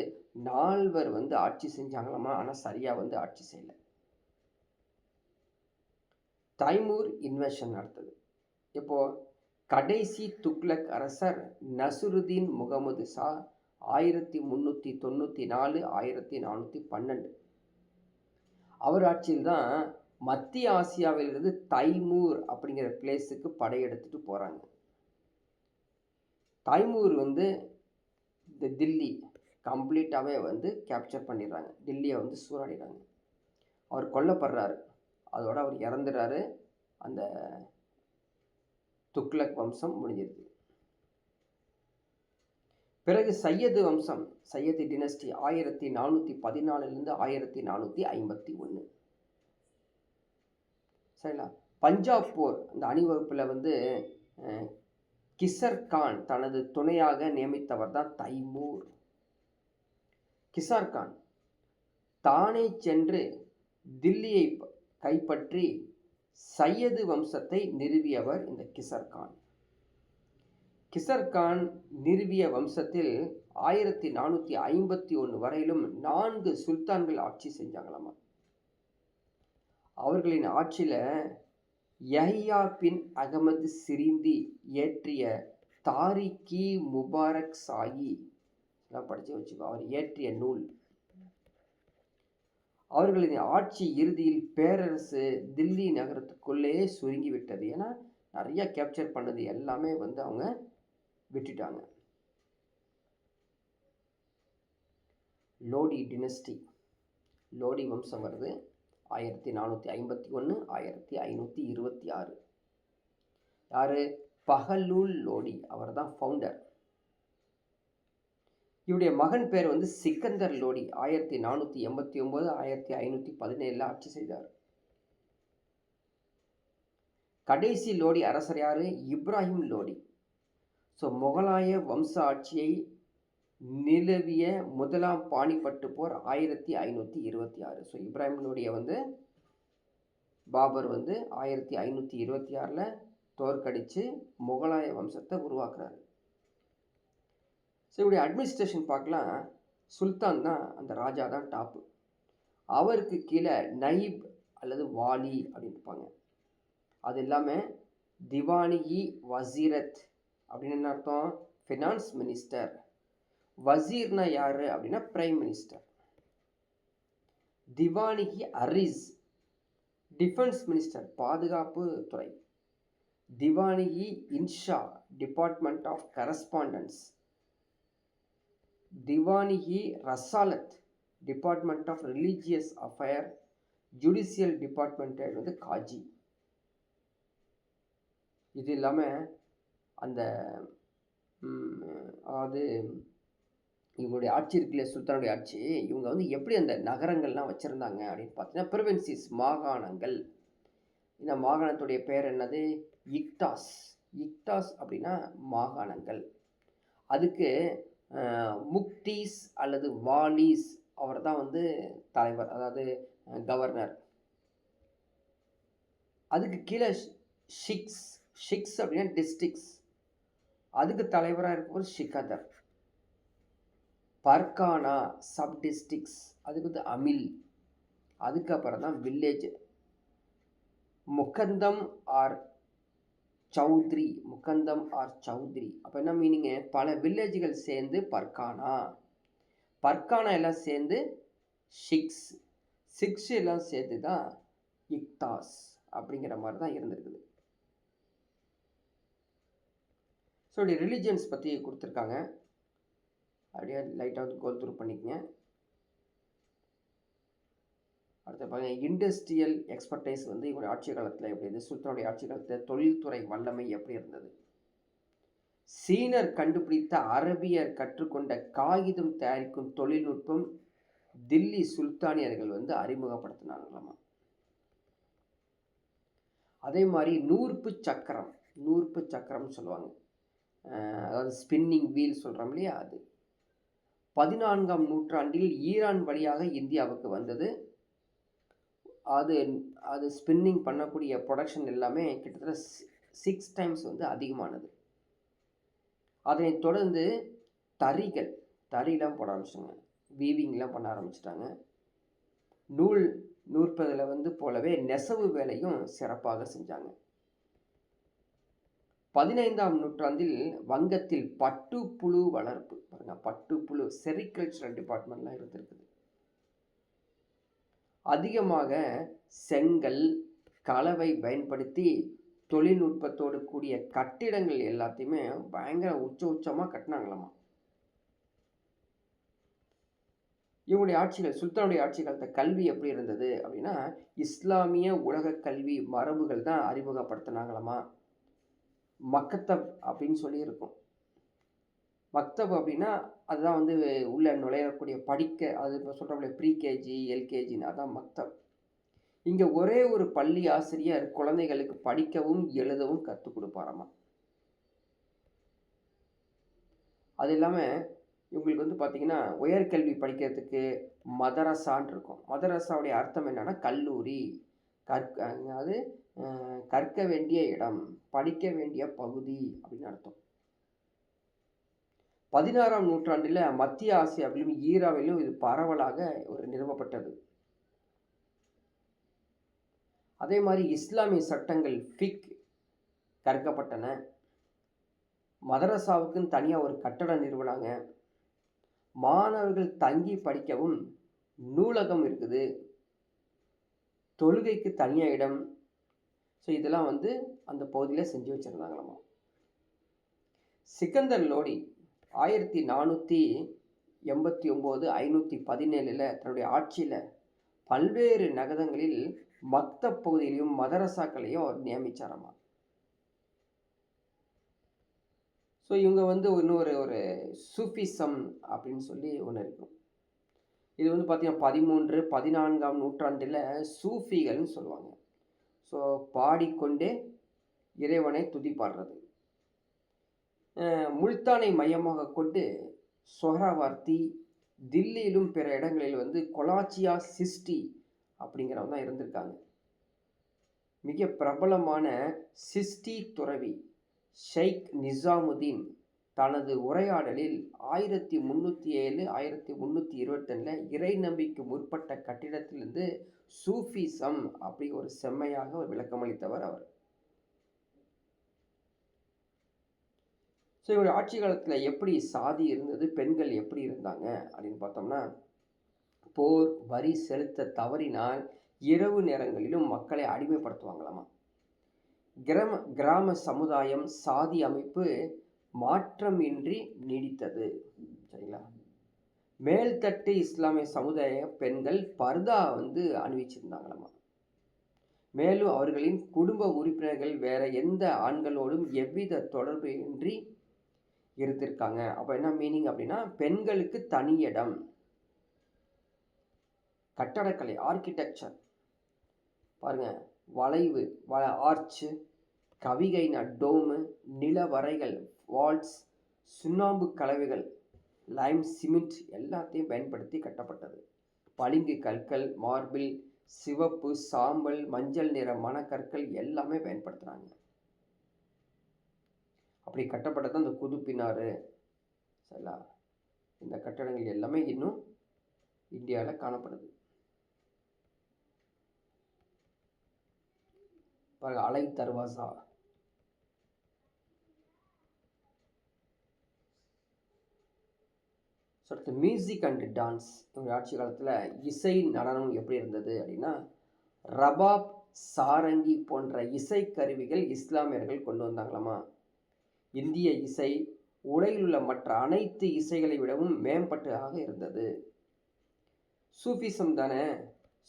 4 ஆட்சி செஞ்சாங்களாமா. ஆனால் சரியாக ஆட்சி செய்யலை. தைமூர் இன்வெஷன் நடத்தது. இப்போ கடைசி துக்ளக் அரசர் நசுருதீன் முகமது ஷா 1394 1412. அவர் ஆட்சியில் தான் மத்திய ஆசியாவிலிருந்து தைமூர் அப்படிங்கிற பிளேஸுக்கு படையெடுத்துட்டு போகிறாங்க. தைமூர் இந்த தில்லி கம்ப்ளீட்டாகவே கேப்சர் பண்ணிடுறாங்க. தில்லியை சூறாடிடுறாங்க. அவர் கொல்லப்படுறாரு. அதோட அவர் இறந்துடுறாரு. அந்த துக்ளக் வம்சம் முடிஞ்சிருது. பிறகு சையது வம்சம், சையது டினஸ்டி 1414 1451. சரிங்களா? பஞ்சாப் போர் அந்த அணிவகுப்பில் கிசர் கான் தனது துணையாக நியமித்தவர் தான் தைமூர். கிசார் கான் தானே சென்று தில்லியை கைப்பற்றி சையது வம்சத்தை நிறுவியவர் இந்த கிசர் கான். கிசர் கான் நிறுவிய வம்சத்தில் 1451 வரையிலும் 4 சுல்தான்கள் ஆட்சி செஞ்சாங்களாமா. அவர்களின் ஆட்சியில் யஹ்யா பின் அகமது சிரிந்தி இயற்றிய தாரிகி முபாரக் சாயி படித்து வச்சுக்கோ, அவர் இயற்றிய நூல். அவர்களின் ஆட்சி இறுதியில் பேரரசு தில்லி நகரத்துக்குள்ளே சுருங்கிவிட்டது. ஏன்னா நிறைய கேப்சர் பண்ணது எல்லாமே அவங்க விட்டுட்டாங்க. லோடி டினஸ்டி, லோடி வம்சம் வருது 1451 1526. யாரு? பஹலூல் லோடி, அவர் தான் ஃபவுண்டர். இவருடைய மகன் பேர் சிக்கந்தர் லோடி 1489 1517 ஆட்சி செய்தார். கடைசி லோடி அரசர் யாரு? இப்ராஹிம் லோடி. ஸோ முகலாய வம்ச ஆட்சியை நிலவிய முதலாம் பானிபட்டு போர் 1526. ஸோ இப்ராஹிம் லோடியை பாபர் 1526 தோற்கடித்து முகலாய வம்சத்தை உருவாக்குறாரு. ஸோ இவருடைய அட்மினிஸ்ட்ரேஷன் பார்க்கலாம். சுல்தான் தான் அந்த ராஜா தான் டாப்பு. அவருக்கு கீழே நைப் அல்லது வாலி அப்படின்னு இருப்பாங்க. அது இல்லாமல் திவானிகி வசீரத் அப்படின்னு என்ன அர்த்தம்? Finance minister. வசீர்னா யார் அப்படின்னா பிரைம் மினிஸ்டர். திவானிகி அரிஸ் டிஃபென்ஸ் மினிஸ்டர், பாதுகாப்பு துறை. திவானிகி இன்ஷா டிபார்ட்மெண்ட் ஆஃப் கரஸ்பாண்டன்ஸ். திவானிகி Risalat department of religious affair. Judicial department Qazi. இது இல்லாமல் அந்த அதாவது இவங்களுடைய ஆட்சி இருக்குல்ல, சுல்தானுடைய ஆட்சி, இவங்க எப்படி அந்த நகரங்கள்லாம் வச்சுருந்தாங்க அப்படின்னு பார்த்தீங்கன்னா ப்ரொவின்சிஸ், மாகாணங்கள். இந்த மாகாணத்துடைய பேர் என்னது? இக்டாஸ். இக்டாஸ் அப்படின்னா மாகாணங்கள். அதுக்கு முக்தீஸ் அல்லது வாலிஸ் அவர் தான் தலைவர், அதாவது கவர்னர். அதுக்கு கீழே ஷிக்ஸ். ஷிக்ஸ் அப்படின்னா டிஸ்ட்ரிக்ஸ். அதுக்கு தலைவராக இருப்பவர் ஷிகதர். பர்கானா சப் டிஸ்ட்ரிக்ஸ், அதுக்கு அமில். அதுக்கப்புறம் தான் village. Muqaddam or Chaudhary, Muqaddam or Chaudhary. அப்போ என்ன மீனிங்கு? பல வில்லேஜ்கள் சேர்ந்து பர்கானா, பர்கானா எல்லாம் சேர்ந்து ஷிக்ஸ், சிக்ஸ் எல்லாம் சேர்த்து தான் இக்தாஸ் அப்படிங்கிற மாதிரி தான் இருந்திருக்குது. ஸோ இப்படி ரிலிஜியன்ஸ் பற்றி கொடுத்துருக்காங்க, அப்படியே லைட்டாக கோல் த்ரூ பண்ணிக்கங்க. அடுத்து பாருங்கள், இண்டஸ்ட்ரியல் எக்ஸ்பர்டைஸ் வந்து இவருடைய ஆட்சி காலத்தில் எப்படி இருந்தது, சுல்தானுடைய ஆட்சி காலத்தில் தொழில்துறை வல்லமை எப்படி இருந்தது, சீனர் கண்டுபிடித்த அரபியர் கற்றுக்கொண்ட காகிதம் தயாரிக்கும் தொழில்நுட்பம் தில்லி சுல்தானியர்கள் வந்து அறிமுகப்படுத்தினாங்களாமா. அதே மாதிரி நூற்பு சக்கரம் சொல்லுவாங்க, அதாவது ஸ்பின்னிங் வீல் சொல்கிறோம் இல்லையா, அது 14ஆம் நூற்றாண்டில் ஈரான் வழியாக இந்தியாவுக்கு வந்தது. அது ஸ்பின்னிங் பண்ணக்கூடிய ப்ரொடக்ஷன் எல்லாமே கிட்டத்தட்ட 6 டைம்ஸ் வந்து அதிகமானது. அதனைத் தொடர்ந்து தறிலாம் போட ஆரம்பிச்சிட்டாங்க, வீவிங்லாம் பண்ண ஆரம்பிச்சிட்டாங்க. நூற்பதில் வந்து போலவே நெசவு வேலையும் சிறப்பாக செஞ்சாங்க. 15ஆம் நூற்றாண்டில் வங்கத்தில் பட்டுப்புழு வளர்ப்பு, பாருங்க, பட்டுப்புழு செரிகல்ச்சரல் டிபார்ட்மெண்ட்லாம் இருந்திருக்குது. அதிகமாக செங்கல் கலவை பயன்படுத்தி தொழில்நுட்பத்தோடு கூடிய கட்டிடங்கள் எல்லாத்தையுமே பயங்கர உச்சமாக கட்டினாங்களாமா. இவங்களுடைய ஆட்சிகள், சுல்தானுடைய ஆட்சி காலத்தை கல்வி எப்படி இருந்தது அப்படின்னா, இஸ்லாமிய உலக கல்வி மரபுகள் தான் அறிமுகப்படுத்தினாங்களாமா. மக்தப் அப்படின்னு சொல்லி இருக்கும். மக்தப் அப்படின்னா அதுதான் வந்து உள்ள நுழையக்கூடிய படிக்க, அது இப்போ சொல்கிறோம்ல ப்ரீகேஜி எல்கேஜின்னு, அதான் மக்தப். இங்கே ஒரே ஒரு பள்ளி ஆசிரியர் குழந்தைகளுக்கு படிக்கவும் எழுதவும் கற்றுக் கொடுப்பாராமா. அது இல்லாமல் இவங்களுக்கு வந்து பார்த்திங்கன்னா உயர்கல்வி படிக்கிறதுக்கு மதரசான் இருக்கும். மதரசாவுடைய அர்த்தம் என்னன்னா கல்லூரி, அதாவது கற்க வேண்டிய இடம், படிக்க வேண்டிய பகுதி அப்படின்னு அர்த்தம். 16ஆம் நூற்றாண்டில் மத்திய ஆசியாவிலும் ஈராவிலும் இது பரவலாக நிறுவப்பட்டது. அதே மாதிரி இஸ்லாமிய சட்டங்கள் ஃபிக் கற்கப்பட்டன. மதரசாவுக்குன்னு தனியாக ஒரு கட்டடம் நிறுவனாங்க. மாணவர்கள் தங்கி படிக்கவும் நூலகம் இருக்குது, தொழுகைக்கு தனியாக இடம். ஸோ இதெல்லாம் வந்து அந்த பகுதியில் செஞ்சு வச்சுருந்தாங்களாமா. சிக்கந்தர் லோடி 1489 517 தன்னுடைய ஆட்சியில் பல்வேறு நகரங்களில் மக்தப் பகுதியிலையும் மதரசாக்களையும் அவர் நியமிச்சாராமா. ஸோ இவங்க வந்து இன்னொரு ஒரு சூஃபிசம் அப்படின்னு சொல்லி ஒன்று இருக்கும். இது வந்து பார்த்திங்கன்னா 13 14ஆம் நூற்றாண்டில் சூஃபிகள்னு சொல்லுவாங்க. ஸோ பாடிக்கொண்டே இறைவனை துதிப்பாடுறது. முல்தானை மையமாக கொண்டு சொஹராவர்த்தி, தில்லியிலும் பிற இடங்களில் வந்து கொலாச்சியா சிஸ்டி அப்படிங்கிறவங்க தான் இருந்திருக்காங்க. மிக பிரபலமான சிஸ்டி துறவி ஷெய்க் நிசாமுதீன் தனது உரையாடலில் 1307 1322 இறை நம்பிக்கை முற்பட்ட கட்டிடத்திலிருந்து சூஃபிசம் அப்படி ஒரு செம்மையாக ஒரு விளக்கமளித்தவர் அவர். ஸோ இவருடைய ஆட்சி காலத்தில் எப்படி சாதி இருந்தது, பெண்கள் எப்படி இருந்தாங்க அப்படின்னு பார்த்தோம்னா, போர் வரி செலுத்த தவறினால் இரவு நேரங்களிலும் மக்களை அடிமைப்படுத்துவாங்களாமா. கிராம சமுதாயம் சாதி அமைப்பு மாற்றமின்றி நீடித்தது. சரிங்களா? மேல்தட்டு இஸ்லாமிய சமுதாய பெண்கள் பர்தா வந்து அணிவிச்சிருந்தாங்களாமா. மேலும் அவர்களின் குடும்ப உறுப்பினர்கள் வேற எந்த ஆண்களோடும் எவ்வித தொடர்பு இன்றி இருந்திருக்காங்க. அப்போ என்ன மீனிங் அப்படின்னா, பெண்களுக்கு தனி இடம். கட்டடக்கலை ஆர்கிடெக்சர் பாருங்க, வளைவு ஆர்ச்சு, கவிகைனா டோமு, நிலவரைகள் வால்ஸ், சுண்ணாம்பு கலவைகள் லைம் சிமெண்ட் எல்லாத்தையும் பயன்படுத்தி கட்டப்பட்டது. பளிங்கு கற்கள், மார்பிள், சிவப்பு, சாம்பல், மஞ்சள் நிற மணக்கற்கள் எல்லாமே பயன்படுத்துகிறாங்க. அப்படி கட்டப்பட்டது அந்த குதுப்பினாறு. சரிங்களா? இந்த கட்டடங்கள் எல்லாமே இன்னும் இந்தியாவில் காணப்படுது. பாருங்க, அலை தர்வாசா ஸோ அடுத்து மியூசிக் அண்ட் டான்ஸ். இவங்க ஆட்சி காலத்தில் இசை நடனம் எப்படி இருந்தது அப்படின்னா, ரபாப், சாரங்கி போன்ற இசைக்கருவிகள் இஸ்லாமியர்கள் கொண்டு வந்தாங்களாமா. இந்திய இசை உலகில் உள்ள மற்ற அனைத்து இசைகளை விடவும் மேம்பட்டதாக இருந்தது. சூஃபிசம் தானே.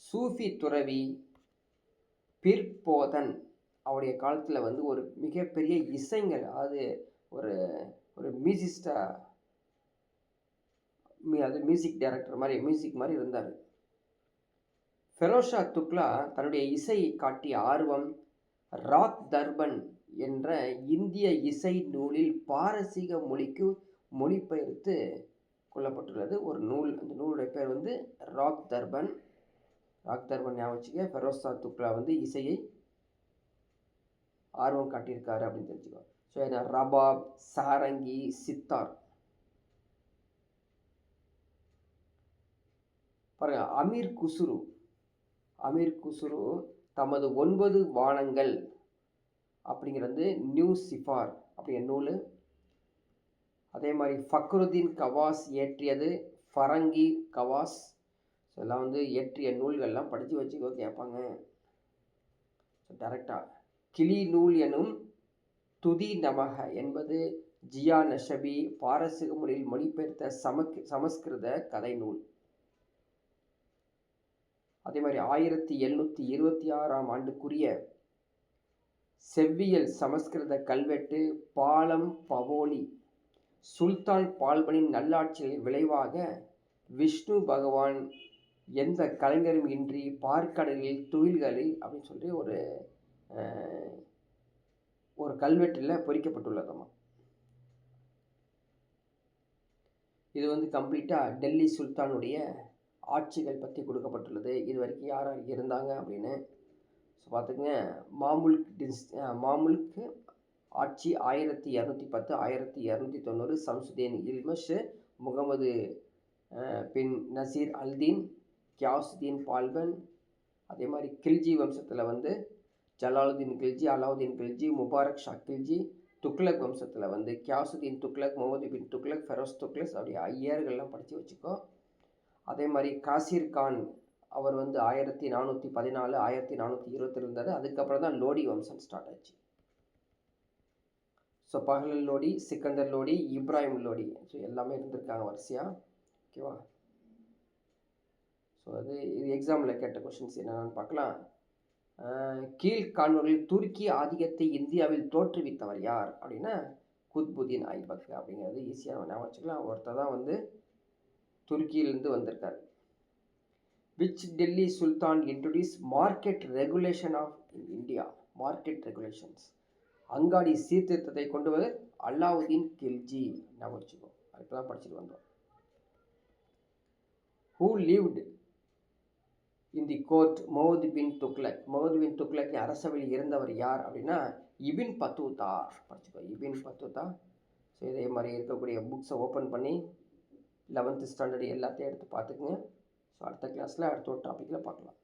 சூஃபி துறவி பிற்போதன் அவருடைய காலத்தில் வந்து ஒரு மிகப்பெரிய இசைஞர், அதாவது ஒரு ஒரு மியூசிஸ்டா, அது மியூசிக் டைரக்டர் மாதிரி, மியூசிக் மாதிரி இருந்தார். ஃபெரோஷா துக்லா தன்னுடைய இசையை காட்டிய ஆர்வம் ராக் தர்பன் என்ற இந்திய இசை நூலில் பாரசீக மொழிக்கு மொழிபெயர்த்து கொள்ளப்பட்டுள்ளது ஒரு நூல். அந்த நூலுடைய பேர் வந்து ராக் தர்பன். ராக் தர்பன் ஞாபகம் வச்சுக்க. ஃபெரோஷா துக்லா வந்து இசையை ஆர்வம் காட்டியிருக்காரு அப்படின்னு தெரிஞ்சுக்கோ. ஸோ என்ன, ரபாப், சாரங்கி, சித்தார். பாருங்க, அமீர் குசுரு தமது 9 வானங்கள் அப்படிங்கிறது நியூ சிஃபார் அப்படிங்கிற நூல். அதே மாதிரி ஃபக்ருதீன் கவாஸ் இயற்றியது ஃபரங்கி கவாஸ். ஸோ எல்லாம் வந்து இயற்றிய நூல்கள்லாம் படித்து வச்சுக்கோ, கேட்பாங்க. ஸோ டேரெக்டாக கிளி நூல் எனும் துதி நமக என்பது ஜியா நஷபி பாரசீக மொழியில் மொழிபெயர்த்த சமஸ்கிருத கதை நூல். அதே மாதிரி 1726ஆம் ஆண்டுக்குரிய செவ்வியல் சமஸ்கிருத கல்வெட்டு பாலம் பவோலி சுல்தான் பால்பனின் நல்லாட்சியின் விளைவாக விஷ்ணு பகவான் எந்த கலைஞரும் இன்றி பார்க்கடலில் துயில்களில் அப்படின்னு சொல்லி ஒரு கல்வெட்டில் பொறிக்கப்பட்டுள்ளதாமா. இது வந்து கம்ப்ளீட்டாக டெல்லி சுல்தானுடைய ஆட்சிகள் பற்றி கொடுக்கப்பட்டுள்ளது. இது வரைக்கும் யார் இருந்தாங்க அப்படின்னு. ஸோ பார்த்துங்க, மாமுல்க் ஆட்சி 1210 1290. சம்சுதீன் இல்மஷ், முகமது பின் நசீர் அல்தீன், கியாசுதீன் பால்பன். அதே மாதிரி கில்ஜி வம்சத்தில் வந்து ஜலாலுதீன் கில்ஜி, அலாவுதீன் கில்ஜி, முபாரக் ஷா கில்ஜி. துக்ளக் வம்சத்தில் வந்து கியாசுதீன் துக்ளக், முகமது பின் துக்ளக், ஃபெரோஸ் துக்ளக். அப்படி ஐயர்கள்லாம் படித்து வச்சுக்கோ. அதே மாதிரி காசிர் கான், அவர் வந்து 1414 1420 இருந்தார். அதுக்கப்புறம் தான் லோடி வம்சம் ஸ்டார்ட் ஆச்சு. ஸோ பஹ்லல் லோடி, சிக்கந்தர் லோடி, இப்ராஹிம் லோடி, ஸோ எல்லாமே இருந்திருக்காங்க வரிசையாக. ஓகேவா. ஸோ இது எக்ஸாமில் கேட்ட கொஷின்ஸ் என்னென்னு பார்க்கலாம். கீழ்காண்பவர்களில் துருக்கி ஆதிக்கத்தை இந்தியாவில் தோற்றுவித்தவர் யார் அப்படின்னா குத்புதீன் ஐபக் அப்படிங்கிறது ஈஸியாக ஞாபகம் வச்சுக்கலாம். ஒருத்தர் தான் வந்து துருக்கியிலிருந்து வந்திருக்கார். Which Delhi sultan introduce market regulation of India. Market regulations, அங்காடி சீர்திருத்தத்தை கொண்டு வந்து அலாவுதீன் கில்ஜி. ஞாபகம் வச்சுக்கோ, இப்போ தான் படிச்சுட்டு வந்தோம். Who lived in the court Muhammad bin Tughlaq. Muhammad bin Tughlaq அரசவையில் இருந்தவர் யார் அப்படின்னா இபின் பத்தூதா. படிச்சுக்கோ, இபின் பத்தூதா. ஸோ இதே மாதிரி இருக்கக்கூடிய புக்ஸை ஓப்பன் பண்ணி 11th ஸ்டாண்டர்ட் எல்லாத்தையும் எடுத்து பார்த்துக்குங்க. ஸோ அடுத்த கிளாஸில் அடுத்த ஒரு டாப்பிக்கில் பார்க்கலாம்.